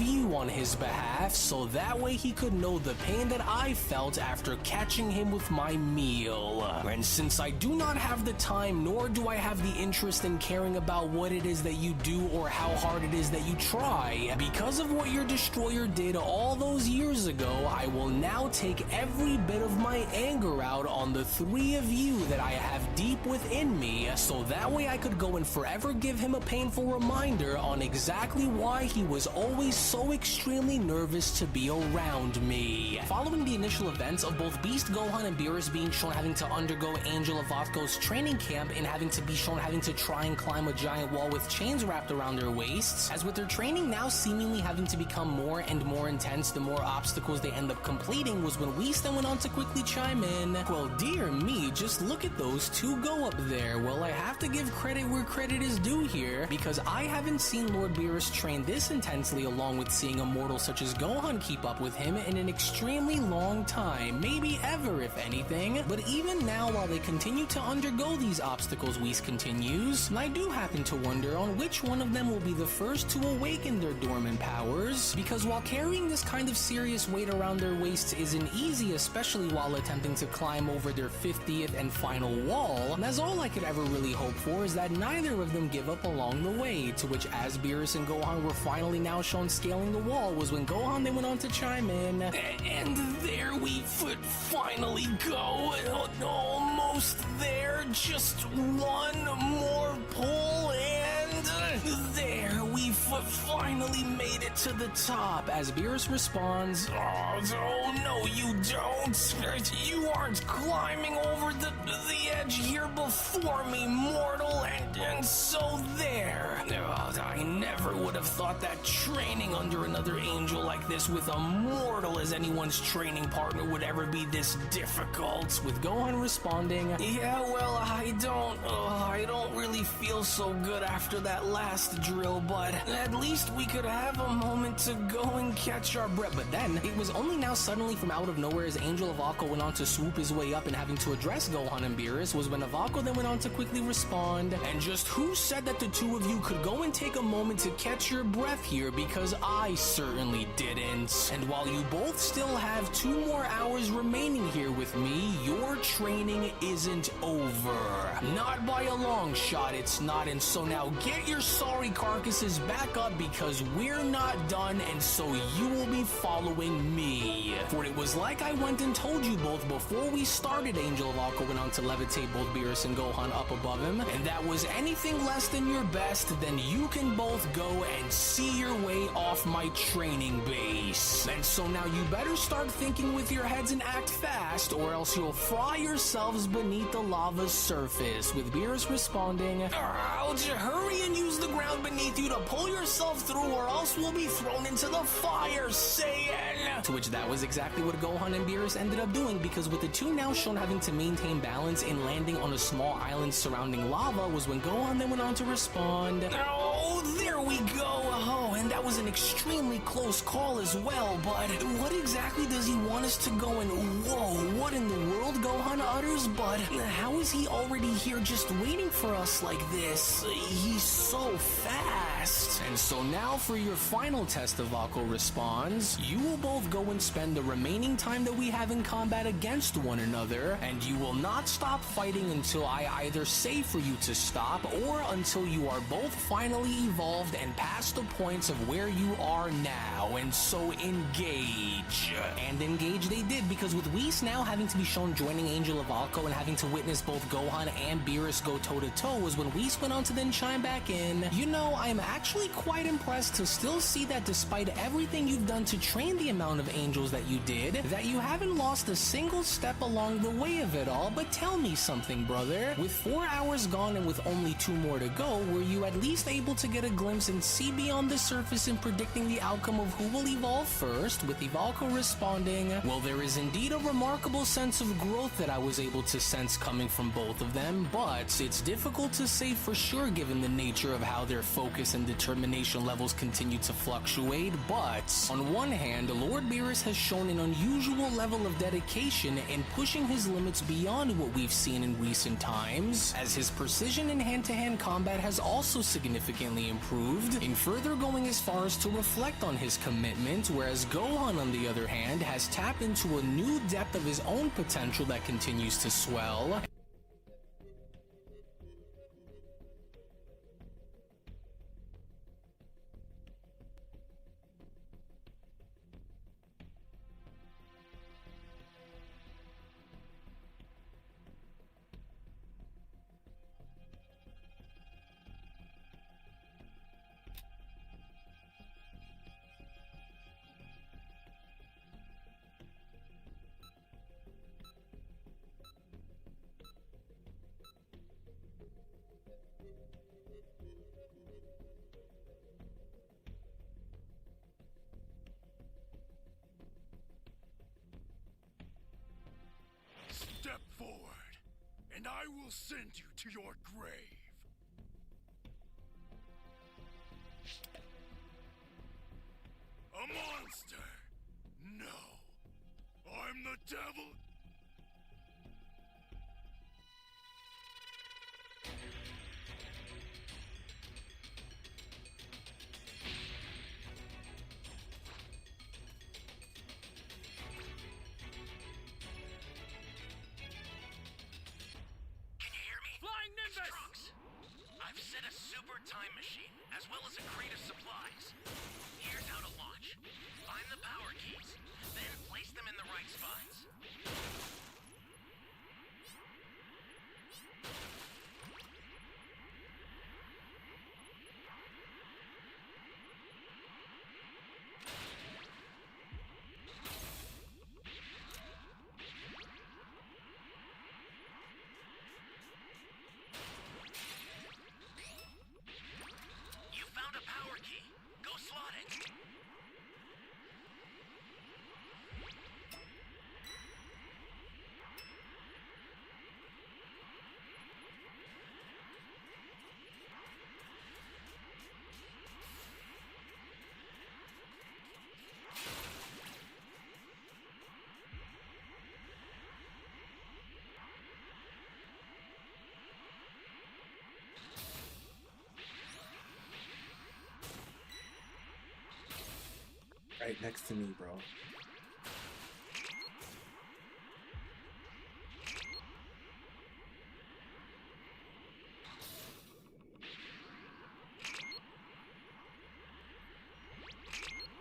[SPEAKER 4] you on his behalf, so that way he could know the pain that I felt after catching him with my meal. And since I do not have the time, nor do I have the interest in caring about what it is that you do or how hard it is that you try, because of what your destroyer did all those years ago, I will now take every bit of my anger out on the 3 of you that I have deep within me, so that way I could go and forever give him a painful reminder on exactly why he was always so extremely nervous to be around me. Following the initial events of both Beast Gohan and Beerus being shown having to undergo Angel Avatko's training camp and having to be shown having to try and climb a giant wall with chains wrapped around their waists, as with their training now seemingly having to become more and more intense the more obstacles they end up completing, was when Whis then went on to quickly chime in, well, dear me, just look at those 2 go up there. Well, I have to give credit where credit is due here, because I haven't seen Lord Beerus train this intensely along with seeing a mortal such as Gohan keep up with him in an extremely long time, maybe ever if anything. But even now, while they continue to undergo these obstacles, Whis continues, I do happen to wonder on which one of them will be the first to awaken their dormant powers, because while carrying this kind of serious weight around their waists isn't easy, especially while attempting to climb over their 50th and final wall, as all I could ever really hope for is that neither of them give up along the way, to which as Beerus and Gohan were finally now shown scaling the wall was when Gohan then went on to chime in, and there we finally go, almost there, just one more pull, and there we finally made it to the top. As Beerus responds, oh no, you don't. You aren't climbing over the edge here before me, mortal, and so there. I never would have thought that training under another angel like this with a mortal as anyone's training partner would ever be this difficult. With Gohan responding, yeah, well, I don't really feel so good after that last drill, but at least we could have a moment to go and catch our breath. But then, it was only now suddenly from out of nowhere as Angel of Akko went on to swoop his way up and having to address Gohan and Beerus was when Avako then went on to quickly respond, and just who said that the two of you could go and take a moment to catch your breath here, because I certainly didn't. And while you both still have 2 more hours remaining here with me, your training isn't over. Not by a long shot, it's not, and so now get your sorry carcasses back up because we're not done, and so you will be following me. For it was like I went and told you both before we started. Angel of Akko went on to levitate both Beerus and Gohan up above him, and that was anything less than your best, then you can both go and see your way off my training base. And so now you better start thinking with your heads and act fast, or else you'll fry yourselves beneath the lava's surface. With Beerus responding, hurry and use the ground beneath you to pull yourself through, or else we'll be thrown into the fire, Saiyan! To which that was exactly what Gohan and Beerus ended up doing, because with the two now shown having to maintain balance in landing on a small island surrounding lava was when Gohan then went on to respond, oh, there we go! Oh, and that was an extremely close call as well, but what exactly does he want us to go and whoa, what in the world, Gohan utters, but how is he already here just waiting for us like this? He's so fast. And so now for your final test, Avako responds, you will both go and spend the remaining time that we have in combat against one another, and you will not stop fighting until I either say for you to stop, or until you are both finally evolved and past the points of where you are now. And so engage. And engage they did, because with Whis now having to be shown joining Angel of Akko and having to witness both Gohan and Beerus go toe-to-toe was when Whis went on to then chime back in, you know, I'm actually quite impressed to still see that despite everything you've done to train the amount of angels that you did, that you haven't lost a single step along the way of it all. But tell me something, brother. With 4 hours gone and with only 2 more to go, were you at least able to get a glimpse and see beyond the surface in predicting the outcome of who will evolve first? With Ivalco responding, well, there is indeed a remarkable sense of growth that I was able to sense coming from both of them, but it's difficult to say for sure given the nature of how their focus and determination levels continue to fluctuate. But on one hand, Lord Beerus has shown an unusual level of dedication in pushing his limits beyond what we've seen in recent times, as his precision in hand-to-hand combat has also significantly improved, in further going as far as to reflect on his commitment, whereas Gohan, on the other hand, has tapped into a new depth of his own potential that continues to swell.
[SPEAKER 8] Step forward, and I will send you to your grave. A monster! No, I'm the devil.
[SPEAKER 1] I've set a super time machine, as well as a crate of supplies. Here's how to launch. Find the power keys, then place them in the right spots.
[SPEAKER 3] Right next to me, bro.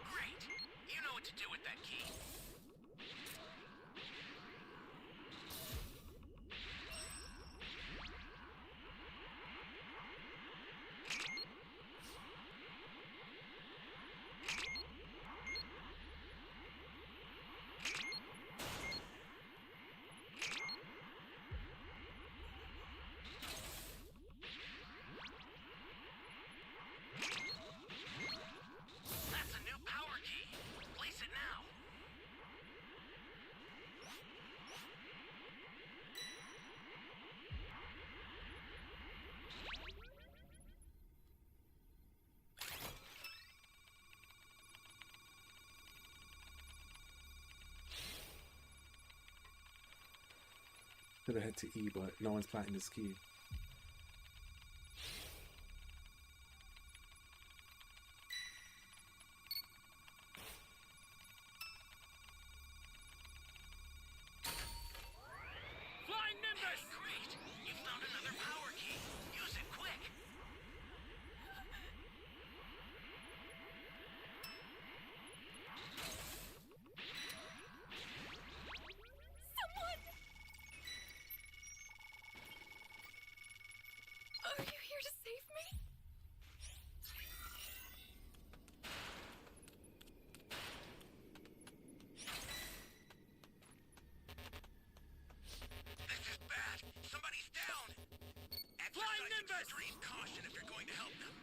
[SPEAKER 1] Great! You know what to do with that key. That's a new power key. Place it now.
[SPEAKER 3] Could have head to E, but no one's planting this key.
[SPEAKER 8] Flying Nimbus!
[SPEAKER 1] Great! You found another power key. Use it quick.
[SPEAKER 7] Someone! Are you here to save me?
[SPEAKER 1] This is bad. Somebody's down.
[SPEAKER 8] Flying
[SPEAKER 1] Exercise
[SPEAKER 8] Nimbus!
[SPEAKER 1] extreme caution if you're going to help them.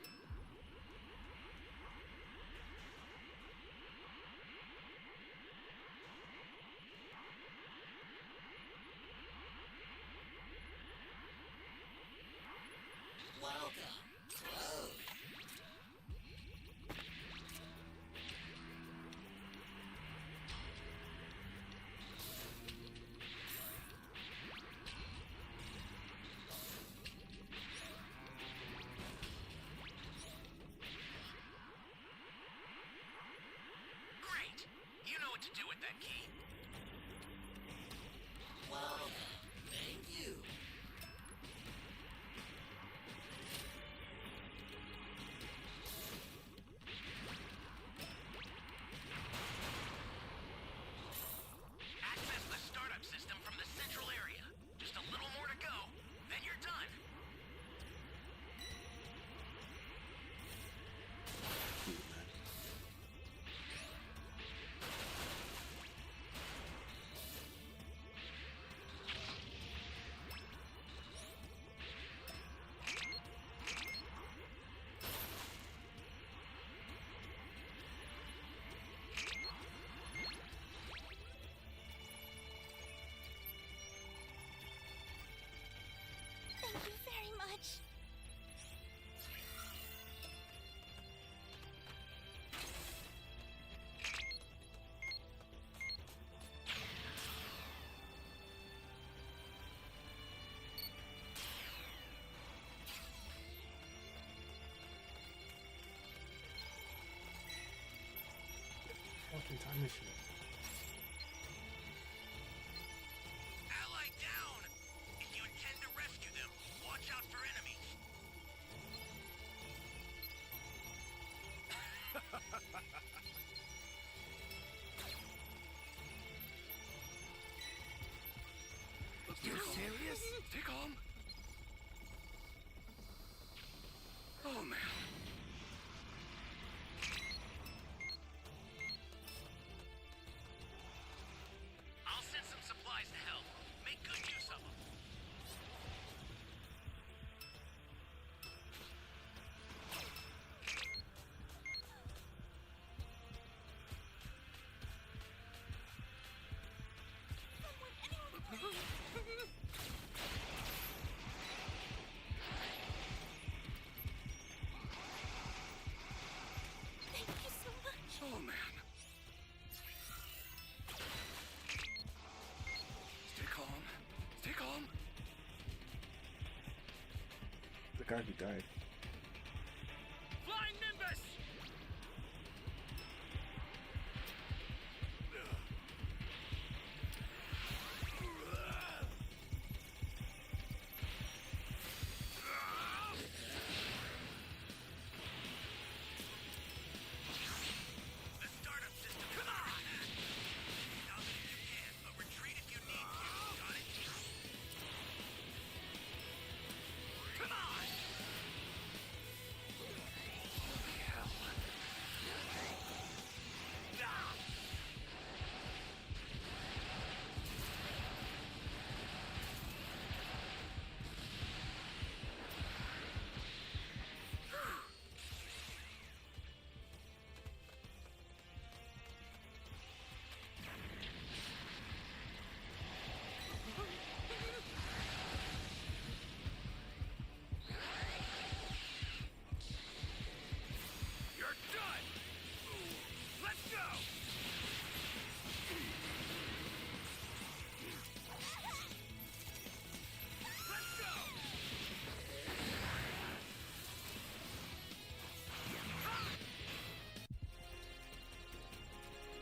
[SPEAKER 2] Welcome. Whoa.
[SPEAKER 1] Great! You know what to do with that key.
[SPEAKER 2] Welcome. Thank you.
[SPEAKER 1] Access the startup system from the central area. Just a little more to go, then you're done.
[SPEAKER 3] Dude, man.
[SPEAKER 7] Thank you very much.
[SPEAKER 3] Fucking time machine.
[SPEAKER 1] Ally down! If you intend to rescue them, watch out for enemies.
[SPEAKER 8] You serious? Stay calm. Oh man.
[SPEAKER 1] I'll send some supplies to help. Make good use of them.
[SPEAKER 7] Thank you so much.
[SPEAKER 8] Oh man. Stay calm. Stay calm.
[SPEAKER 3] The guy who died.
[SPEAKER 8] Flying Nimbus!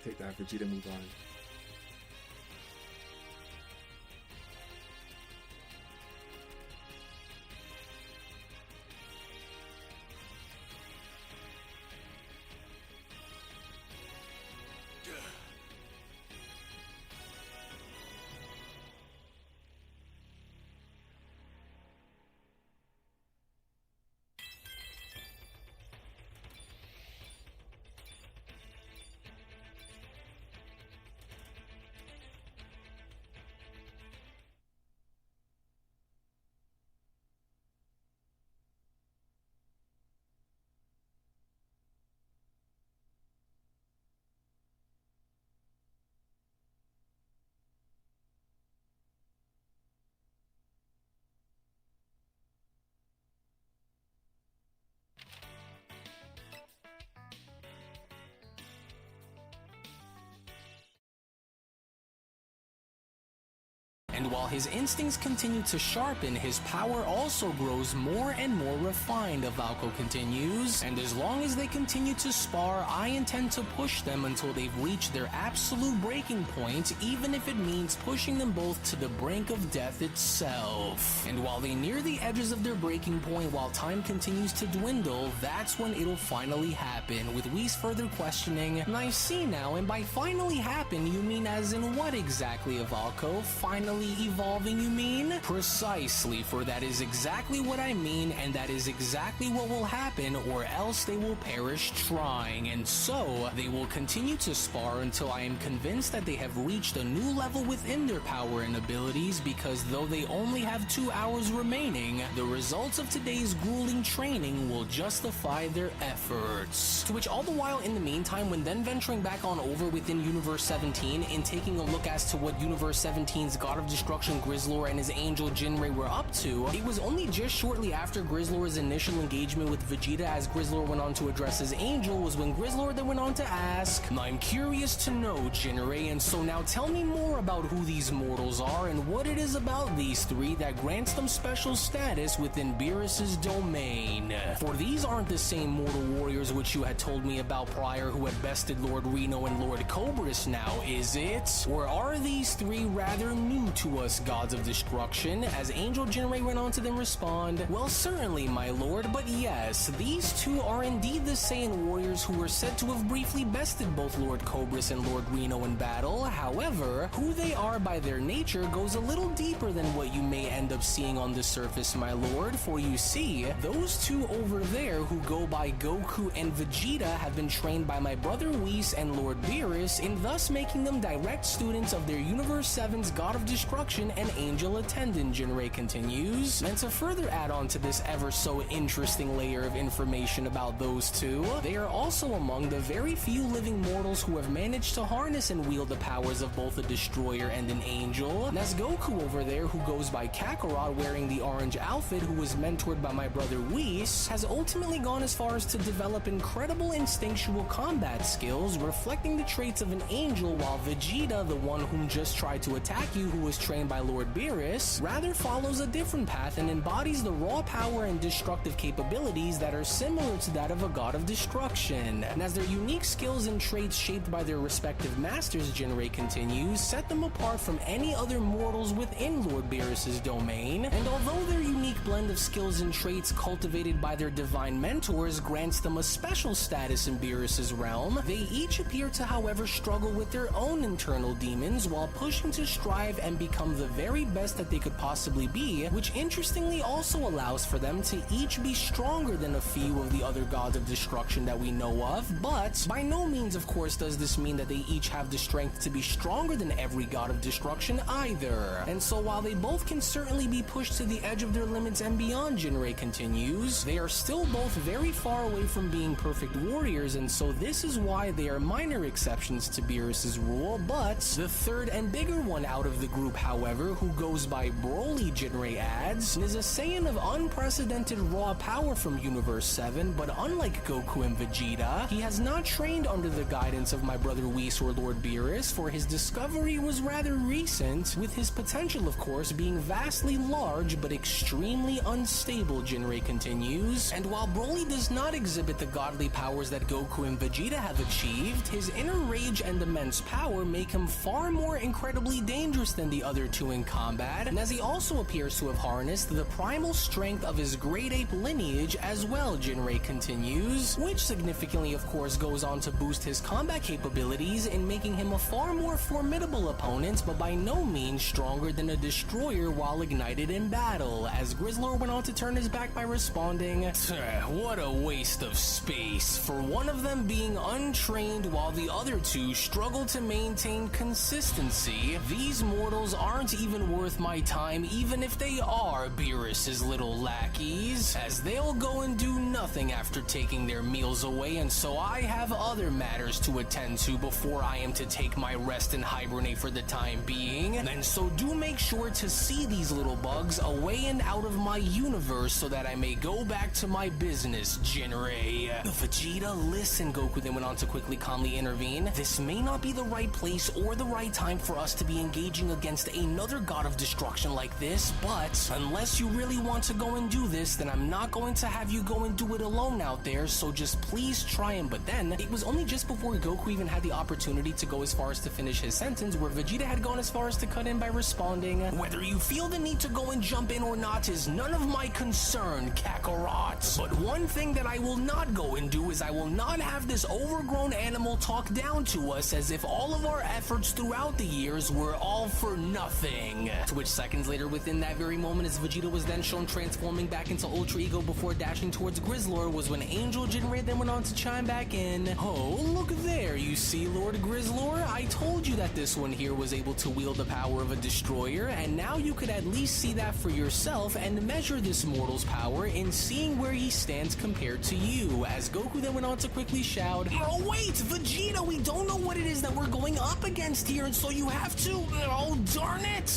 [SPEAKER 3] take that Vegeta move on.
[SPEAKER 4] And while his instincts continue to sharpen, his power also grows more and more refined, Valko continues. And as long as they continue to spar, I intend to push them until they've reached their absolute breaking point, even if it means pushing them both to the brink of death itself. And while they near the edges of their breaking point, while time continues to dwindle, that's when it'll finally happen, with Whis further questioning, I see now, and by finally happen, you mean as in what exactly, Valko? Finally evolving, you mean? Precisely, for that is exactly what I mean, and that is exactly what will happen, or else they will perish trying. And so, they will continue to spar until I am convinced that they have reached a new level within their power and abilities, because though they only have 2 hours remaining, the results of today's grueling training will justify their efforts. To which all the while in the meantime, when then venturing back on over within Universe 17 and taking a look as to what Universe 17's God of Destruction Grizzlor and his angel Jinrei were up to, it was only just shortly after Grizzlor's initial engagement with Vegeta as Grizzlor went on to address his angel was when Grizzlor then went on to ask, I'm curious to know, Jinrei, and so now tell me more about who these mortals are and what it is about these three that grants them special status within Beerus's domain. For these aren't the same mortal warriors which you had told me about prior who had bested Lord Reno and Lord Cobras now, is it? Or are these three rather new to us, gods of destruction? As Angel Jinrei went on to then respond, well, certainly, my lord, but yes, these two are indeed the Saiyan warriors who were said to have briefly bested both Lord Cobras and Lord Reno in battle. However, who they are by their nature goes a little deeper than what you may end up seeing on the surface, my lord, for you see, those two over there who go by Goku and Vegeta have been trained by my brother Whis and Lord Beerus, in thus making them direct students of their Universe 7's God of Destruction and Angel Attendant, Jinrei continues. And to further add on to this ever so interesting layer of information about those two, they are also among the very few living mortals who have managed to harness and wield the powers of both a destroyer and an angel. And as Goku over there, who goes by Kakarot wearing the orange outfit, who was mentored by my brother Whis, has ultimately gone as far as to develop incredible instinctual combat skills, reflecting the traits of an angel, while Vegeta, the one whom just tried to attack you, who was trained by Lord Beerus, rather follows a different path and embodies the raw power and destructive capabilities that are similar to that of a god of destruction. And as their unique skills and traits shaped by their respective masters, Jinrei continues, set them apart from any other mortals within Lord Beerus's domain. And although their unique blend of skills and traits cultivated by their divine mentors grants them a special status in Beerus's realm, they each appear to, however, struggle with their own internal demons while pushing to strive and become the very best that they could possibly be, which interestingly also allows for them to each be stronger than a few of the other gods of destruction that we know of, but by no means, of course, does this mean that they each have the strength to be stronger than every god of destruction either. And so while they both can certainly be pushed to the edge of their limits and beyond, Jinrei continues, they are still both very far away from being perfect warriors, and so this is why they are minor exceptions to Beerus's rule. But the third and bigger one out of the group, however, however, who goes by Broly, Jinrei adds, is a Saiyan of unprecedented raw power from Universe 7, but unlike Goku and Vegeta, he has not trained under the guidance of my brother Whis or Lord Beerus, for his discovery was rather recent, with his potential, of course, being vastly large but extremely unstable, Jinrei continues. And while Broly does not exhibit the godly powers that Goku and Vegeta have achieved, his inner rage and immense power make him far more incredibly dangerous than the other two in combat, and as he also appears to have harnessed the primal strength of his great ape lineage as well, Jinrei continues, which significantly, of course, goes on to boost his combat capabilities in making him a far more formidable opponent, but by no means stronger than a destroyer while ignited in battle, as Grizzlor went on to turn his back by responding, "What a waste of space, for one of them being untrained while the other two struggle to maintain consistency. These mortals aren't even worth my time, even if they are Beerus's little lackeys, as they'll go and do nothing after taking their meals away, and so I have other matters to attend to before I am to take my rest and hibernate for the time being, and so do make sure to see these little bugs away and out of my universe so that I may go back to my business, Jinrei." Vegeta, listen, Goku then went on to quickly calmly intervene. "This may not be the right place or the right time for us to be engaging against another god of destruction like this, but unless you really want to go and do this, then I'm not going to have you go and do it alone out there, so just please try him." But then, it was only just before Goku even had the opportunity to go as far as to finish his sentence where Vegeta had gone as far as to cut in by responding, "Whether you feel the need to go and jump in or not is none of my concern, Kakarot. But one thing that I will not go and do is I will not have this overgrown animal talk down to us as if all of our efforts throughout the years were all for nothing." To which seconds later, within that very moment, as Vegeta was then shown transforming back into Ultra Ego before dashing towards Grizzlor, was when Angel Jinrei then went on to chime back in, "Oh, look there, you see, Lord Grizzlor? I told you that this one here was able to wield the power of a destroyer, and now you could at least see that for yourself and measure this mortal's power in seeing where he stands compared to you," as Goku then went on to quickly shout, "Oh wait, Vegeta, we don't know what it is that we're going up against here, and so you have to, oh darn it!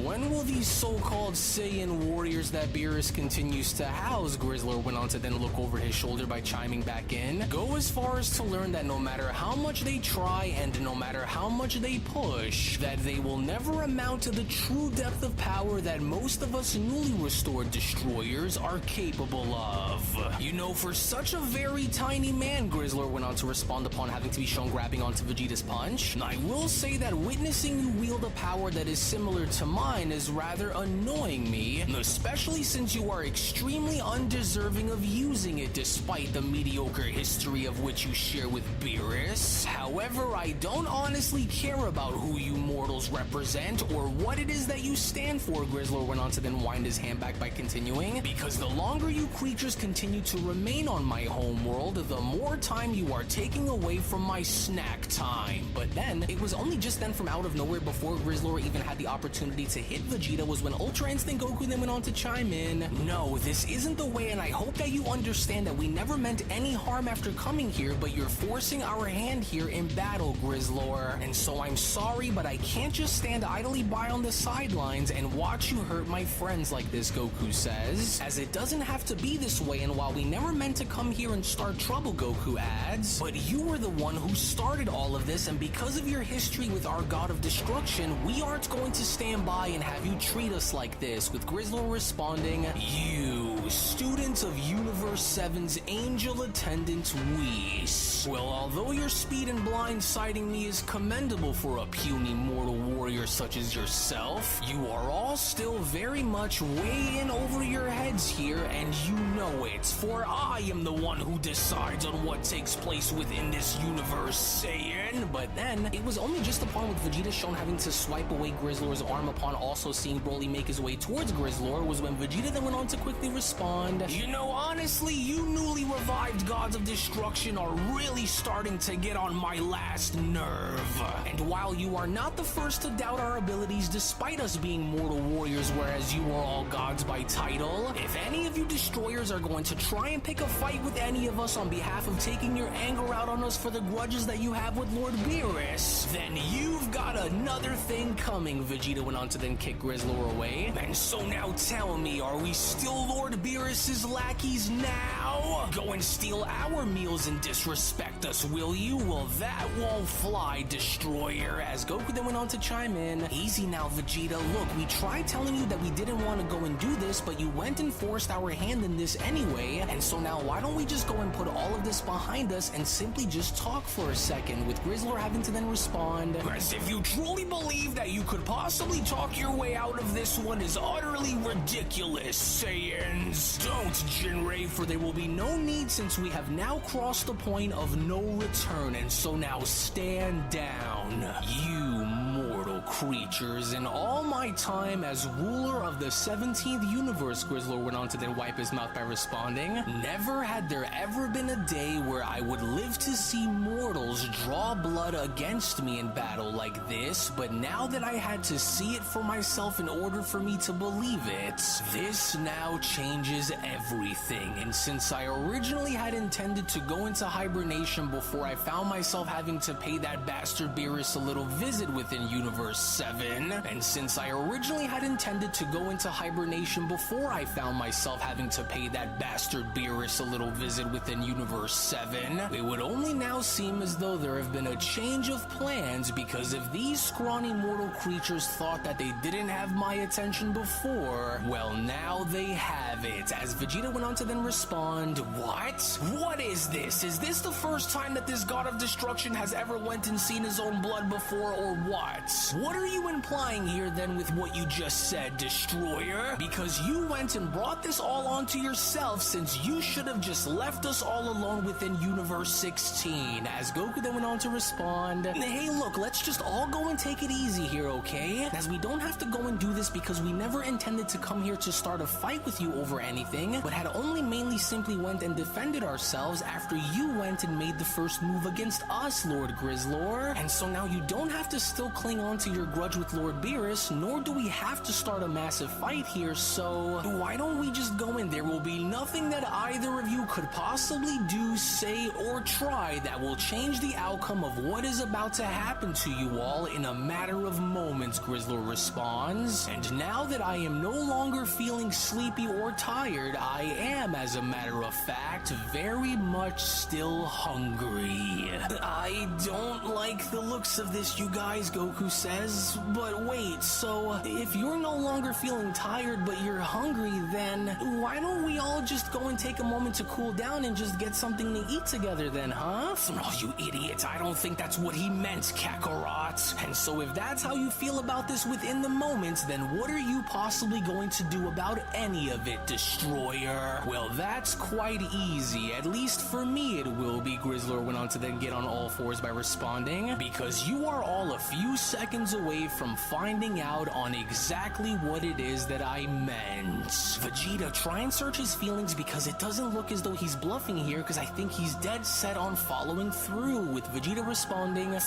[SPEAKER 4] When will these so-called Saiyan warriors that Beerus continues to house," Grizzlor went on to then look over his shoulder by chiming back in, "go as far as to learn that no matter how much they try and no matter how much they push, that they will never amount to the true depth of power that most of us newly restored destroyers are capable of. You know, for such a very tiny man," Grizzlor went on to respond upon having to be shown grabbing onto Vegeta's punch, "I will say that witnessing you wield a power that is similar to mine is rather annoying me, especially since you are extremely undeserving of using it despite the mediocre history of which you share with Beerus. However, I don't honestly care about who you mortals represent or what it is that you stand for," Grizzlor went on to then wind his hand back by continuing, "because the longer you creatures continue to remain on my homeworld, the more time you are taking away from my snack time." But then, it was only just then from out of nowhere before Grizzlor even had the opportunity to hit Vegeta was when Ultra Instinct Goku then went on to chime in, "No, this isn't the way, and I hope that you understand that we never meant any harm after coming here, but you're forcing our hand here in battle, Grizzlor. And so I'm sorry, but I can't just stand idly by on the sidelines and watch you hurt my friends like this," Goku says, "as it doesn't have to be this way, and while we never meant to come here and start trouble," Goku adds, "but you were the one who started all of this, and because of your history with our god of destruction, we aren't going to stand by and have you treat us like this," with Grizzlor responding, "You, student of Universe 7's angel attendant Whis. Well, although your speed in blindsiding me is commendable for a puny mortal warrior such as yourself, you are all still very much way in over your heads here, and you know it, for I am the one who decides on what takes place within this universe, Saiyan." But then, it was only just upon with Vegeta shown having to swipe away Grizzlor's arm upon also seeing Broly make his way towards Grizzlor was when Vegeta then went on to quickly respond, "You know, honestly, you newly revived gods of destruction are really starting to get on my last nerve. And while you are not the first to doubt our abilities despite us being mortal warriors, whereas you are all gods by title, if any of you destroyers are going to try and pick a fight with any of us on behalf of taking your anger out on us for the grudges that you have with Lord Beerus, then you've got another thing coming. coming, Vegeta went on to then kick Grizzlor away. And so now tell me, are we still Lord Beerus's lackeys now? Go and steal our meals and disrespect us, will you? Well, that won't fly, Destroyer. As Goku then went on to chime in, easy now, Vegeta. Look, we tried telling you that we didn't want to go and do this, but you went and forced our hand in this anyway. And so now why don't we just go and put all of this behind us and simply just talk for a second, with Grizzlor having to then respond, as if you truly believe that you could possibly talk your way out of this one is utterly ridiculous, Saiyans. Don't, Jinrei, for there will be no need since we have now crossed the point of no return, and so now stand down, you mortal creatures. In all my time as ruler of the 17th universe, Grizzlor went on to then wipe his mouth by responding, never had there ever been a day where I would live to see mortals draw blood against me in battle like this, but now that I had to see it for myself in order for me to believe it, this now changes everything. And since I originally had intended to go into hibernation before I found myself having to pay that bastard Beerus a little visit within Universe 7, and since I originally had intended to go into hibernation before I found myself having to pay that bastard Beerus a little visit within Universe 7, it would only now seem as though there have been a change of plans, because if these scrawny mortal creatures thought that they didn't have my attention before, well, now they have it. As Vegeta went on to then respond, what? What is this? Is this the first time that this god of destruction has ever went and seen his own blood before, or what? What are you implying here then with what you just said, Destroyer? Because you went and brought this all onto yourself, since you should have just left us all alone within Universe 16. As Goku then went on to respond, hey look, let's just all go and take it easy here, okay? As we don't have to go and do this because we never intended to come here to start a fight with you over anything, but had only mainly simply went and defended ourselves after you went and made the first move against us, Lord Grizzlor. And so now you don't have to still cling on to your grudge with Lord Beerus, nor do we have to start a massive fight here, so why don't we just go in? There will be nothing that either of you could possibly do, say, or try that will change the outcome of what is about to happen to you all in a matter of moments, Grizzlor responds. And now that I am no longer feeling sleepy or tired, I am, as a matter of fact, very much still hungry. I don't like the looks of this, you guys, Goku says. But wait, so if you're no longer feeling tired but you're hungry, then why don't we all just go and take a moment to cool down and just get something to eat together then, huh? Oh, you idiot, I don't think that's what he meant, Kakarot. And so if that's how you feel about this within the moment, then what are you possibly going to do about any of it, Destroyer? Well, that's quite easy. At least for me it will be, Grizzlor went on to then get on all fours by responding, because you are all a few seconds away from finding out on exactly what it is that I meant. Vegeta, try and search his feelings, because it doesn't look as though he's bluffing here, because I think he's dead set on following through, with Vegeta responding,
[SPEAKER 1] Can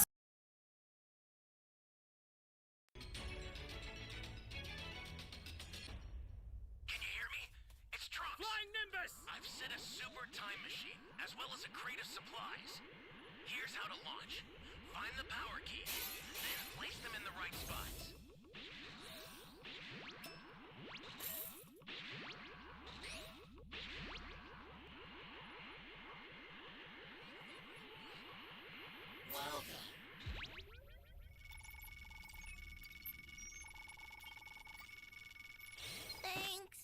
[SPEAKER 1] you hear me? It's Trunks.
[SPEAKER 8] Flying Nimbus!
[SPEAKER 1] I've set a super time machine, as well as a crate of supplies. Here's how to launch. Find the power keys, then place them in the right spots.
[SPEAKER 2] Well done.
[SPEAKER 7] Thanks.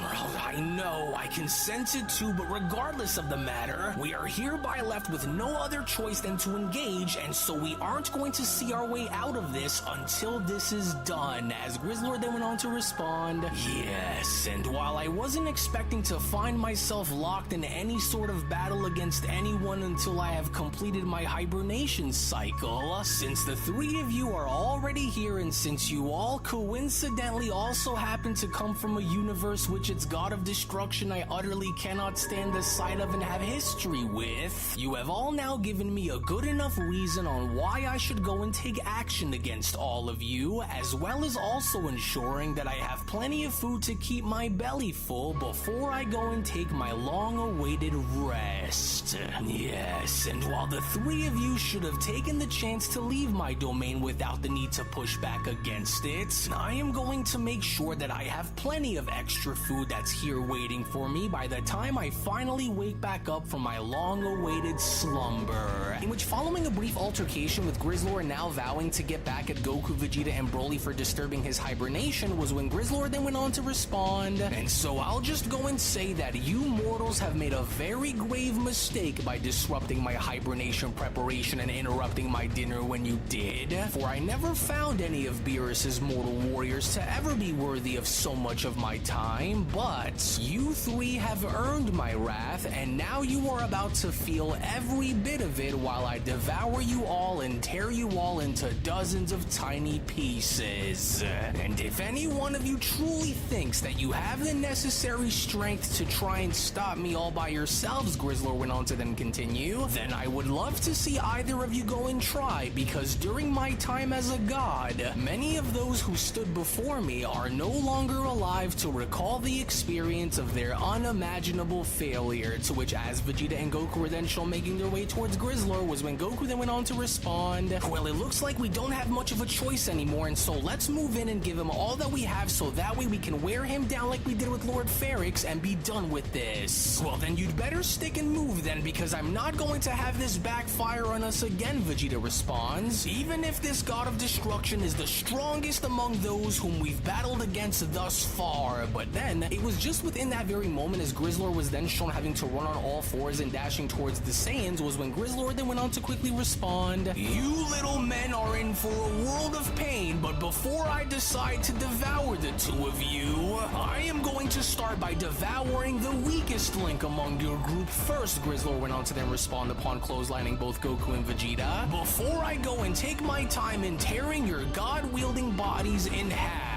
[SPEAKER 4] I know, I can sense it too, but regardless of the matter, we are hereby left with no other choice than to engage, and so we aren't going to see our way out of this until this is done, as Grizzlord then went on to respond, yes, and while I wasn't expecting to find myself locked in any sort of battle against anyone until I have completed my hibernation cycle, since the three of you are already here and since you all coincidentally also happen to come from a universe which its god of destruction I utterly cannot stand the sight of and have history with, you have all now given me a good enough reason on why I should go and take action against all of you, as well as also ensuring that I have plenty of food to keep my belly full before I go and take my long-awaited rest. Yes, and while the three of you should have taken the chance to leave my domain without the need to push back against it, I am going to make sure that I have plenty of extra food that's here waiting for me by the time I finally wake back up from my long-awaited slumber. In which, following a brief altercation with Grizzlord now vowing to get back at Goku, Vegeta, and Broly for disturbing his hibernation, was when Grizzlord then went on to respond, and so I'll just go and say that you mortals have made a very grave mistake by disrupting my hibernation preparation and interrupting my dinner when you did, for I never found any of Beerus's mortal warriors to ever be worthy of so much of my time, but you three have earned my wrath, and now you are about to feel every bit of it while I devour you all and tear you all into dozens of tiny pieces. And if any one of you truly thinks that you have the necessary strength to try and stop me all by yourselves, Grizzlord went on to then continue, then I would love to see either of you go and try, because during my time as a god, many of those who stood before me are no longer alive to recall the experience of their unimaginable failure, to which, as Vegeta and Goku were then shown making their way towards Grizzlord, was when Goku then went on to respond, well, it looks like we don't have much of a choice anymore, and so let's move in and give him all that we have so that way we can wear him down like we did with Lord Ferrix and be done with this. Well, then you'd better stick and move then, because I'm not going to have this backfire on us again, Vegeta responds, even if this god of destruction is the strongest among those whom we've battled against thus far. But then, it was just within that very moment as Grizzlord was then shown having to run on all fours and dashing towards the Saiyans, was when Grizzlord then went on to quickly respond, you little men are in for a world of pain, but before I decide to devour the two of you, I am going to start by devouring the weakest link among your group first, Grizzlord went on to then respond upon clotheslining both Goku and Vegeta, before I go and take my time in tearing your god-wielding bodies in half.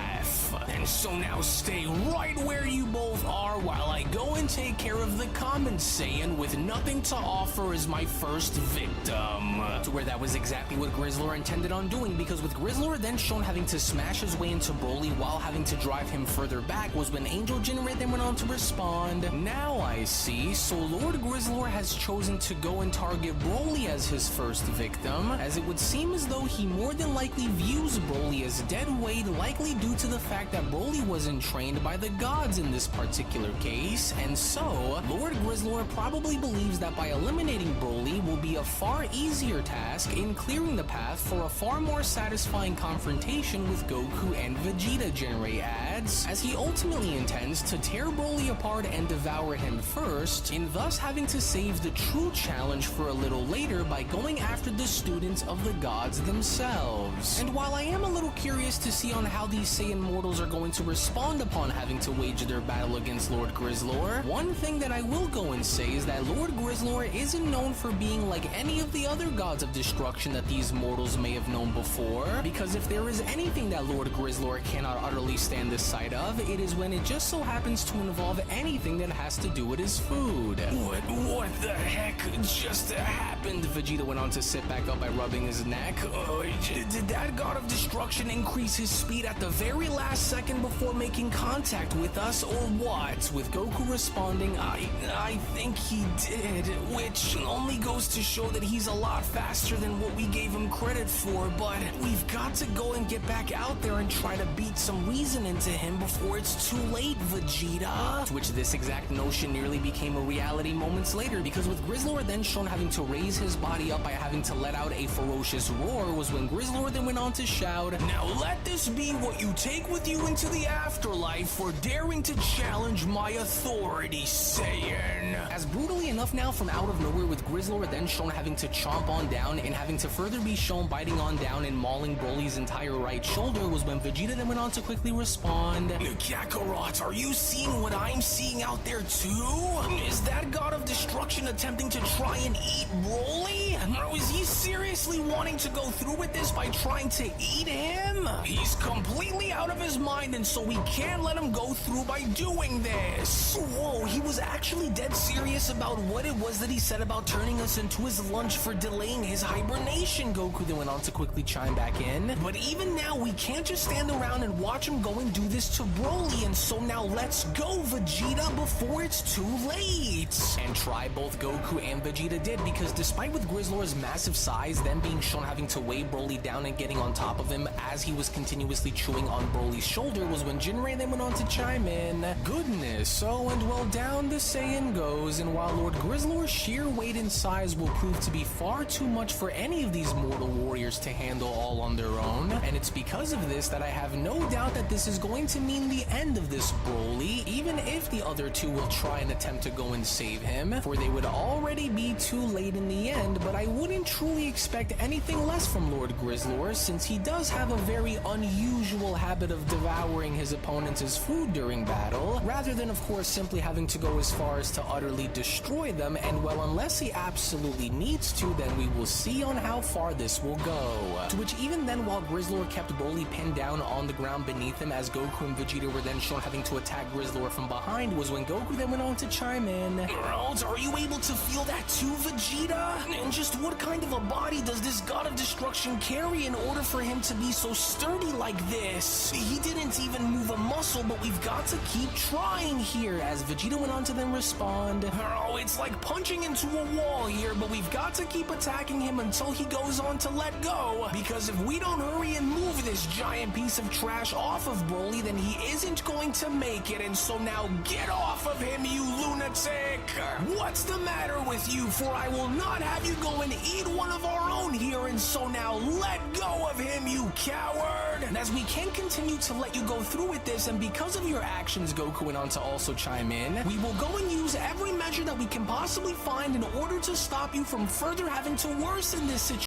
[SPEAKER 4] And so now stay right where you both are while I go and take care of the common Saiyan with nothing to offer as my first victim. To where that was exactly what Grizzlord intended on doing, because with Grizzlord then shown having to smash his way into Broly while having to drive him further back, was when Angel Jinray then went on to respond, now I see, so Lord Grizzlord has chosen to go and target Broly as his first victim, as it would seem as though he more than likely views Broly as dead weight, likely due to the fact that Broly wasn't trained by the gods in this particular case, and so Lord Grizzlord probably believes that by eliminating Broly will be a far easier task in clearing the path for a far more satisfying confrontation with Goku and Vegeta, Jinray adds, as he ultimately intends to tear Broly apart and devour him first, in thus having to save the true challenge for a little later by going after the students of the gods themselves. And while I am a little curious to see on how these Saiyan mortals are going to respond upon having to wage their battle against Lord Grizzlord, one thing that I will go and say is that Lord Grizzlord isn't known for being like any of the other gods of destruction that these mortals may have known before, because if there is anything that Lord Grizzlord cannot utterly stand the sight of, it is when it just so happens to involve anything that has to do with his food. What the heck just happened? Vegeta went on to sit back up by rubbing his neck. Did that god of destruction increase his speed at the very last second before making contact with us, or what? With Goku responding, I think he did, which only goes to show that he's a lot faster than what we gave him credit for, but we've got to go and get back out there and try to beat some reason into him before it's too late, Vegeta. To which this exact notion nearly became a reality moments later, because with Grizzlord then shown having to raise his body up by having to let out a ferocious roar, was when Grizzlord then went on to shout, now let this be what you take with cast you into the afterlife for daring to challenge my authority, Saiyan. As brutally enough now from out of nowhere, with Grizzlor then shown having to chomp on down and having to further be shown biting on down and mauling Broly's entire right shoulder, was when Vegeta then went on to quickly respond. Kakarot, are you seeing what I'm seeing out there too? Is that God of Destruction attempting to try and eat Broly? Or is he seriously wanting to go through with this by trying to eat him? He's completely out of his mind, and so we can't let him go through by doing this. Whoa, he was actually dead serious about what it was that he said about turning us into his lunch for delaying his hibernation, Goku then went on to quickly chime back in. But even now, we can't just stand around and watch him go and do this to Broly, and so now let's go, Vegeta, before it's too late. And try both Goku and Vegeta did, because despite with Grizzlor's massive size, them being shown having to weigh Broly down and getting on top of him as he was continuously chewing on Broly's shoulder, was when Jinrei then went on to chime in. Goodness, so and well, down the Saiyan goes, and while Lord Grizzlor's sheer weight and size will prove to be far too much for any of these mortal warriors to handle all on their own, and it's because of this that I have no doubt that this is going to mean the end of this Broly, even if the other two will try and attempt to go and save him, for they would already be too late in the end. But I wouldn't truly expect anything less from Lord Grizzlor, since he does have a very unusual habit of devouring his opponents as food during battle, rather than of course simply having to go as far as to utterly destroy them. And well, unless he absolutely needs to, then we will see on how far this will go. To which even then, while Grizzlor kept Broly pinned down on the ground beneath him as Goku and Vegeta were then shown having to attack Grizzlor from behind, was when Goku then went on to chime in. Girls, are you able to feel that too, Vegeta? And just what kind of a body does this God of Destruction carry in order for him to be so sturdy like this? He didn't even move a muscle, but we've got to keep trying here, as Vegeta went on to then respond. Oh, it's like punching into a wall here, but we've got to keep attacking him until he goes on to let go, because if we don't hurry and move this giant piece of trash off of Broly, then he isn't going to make it. And so now get off of him, you lunatic! What's the matter with you? For I will not have you go and eat one of our own here, and so now let go of him, you coward! And as we can't continue to let you go through with this, and because of your actions, Goku went on to also chime in, we will go and use every measure that we can possibly find in order to stop you from further having to worsen this situation.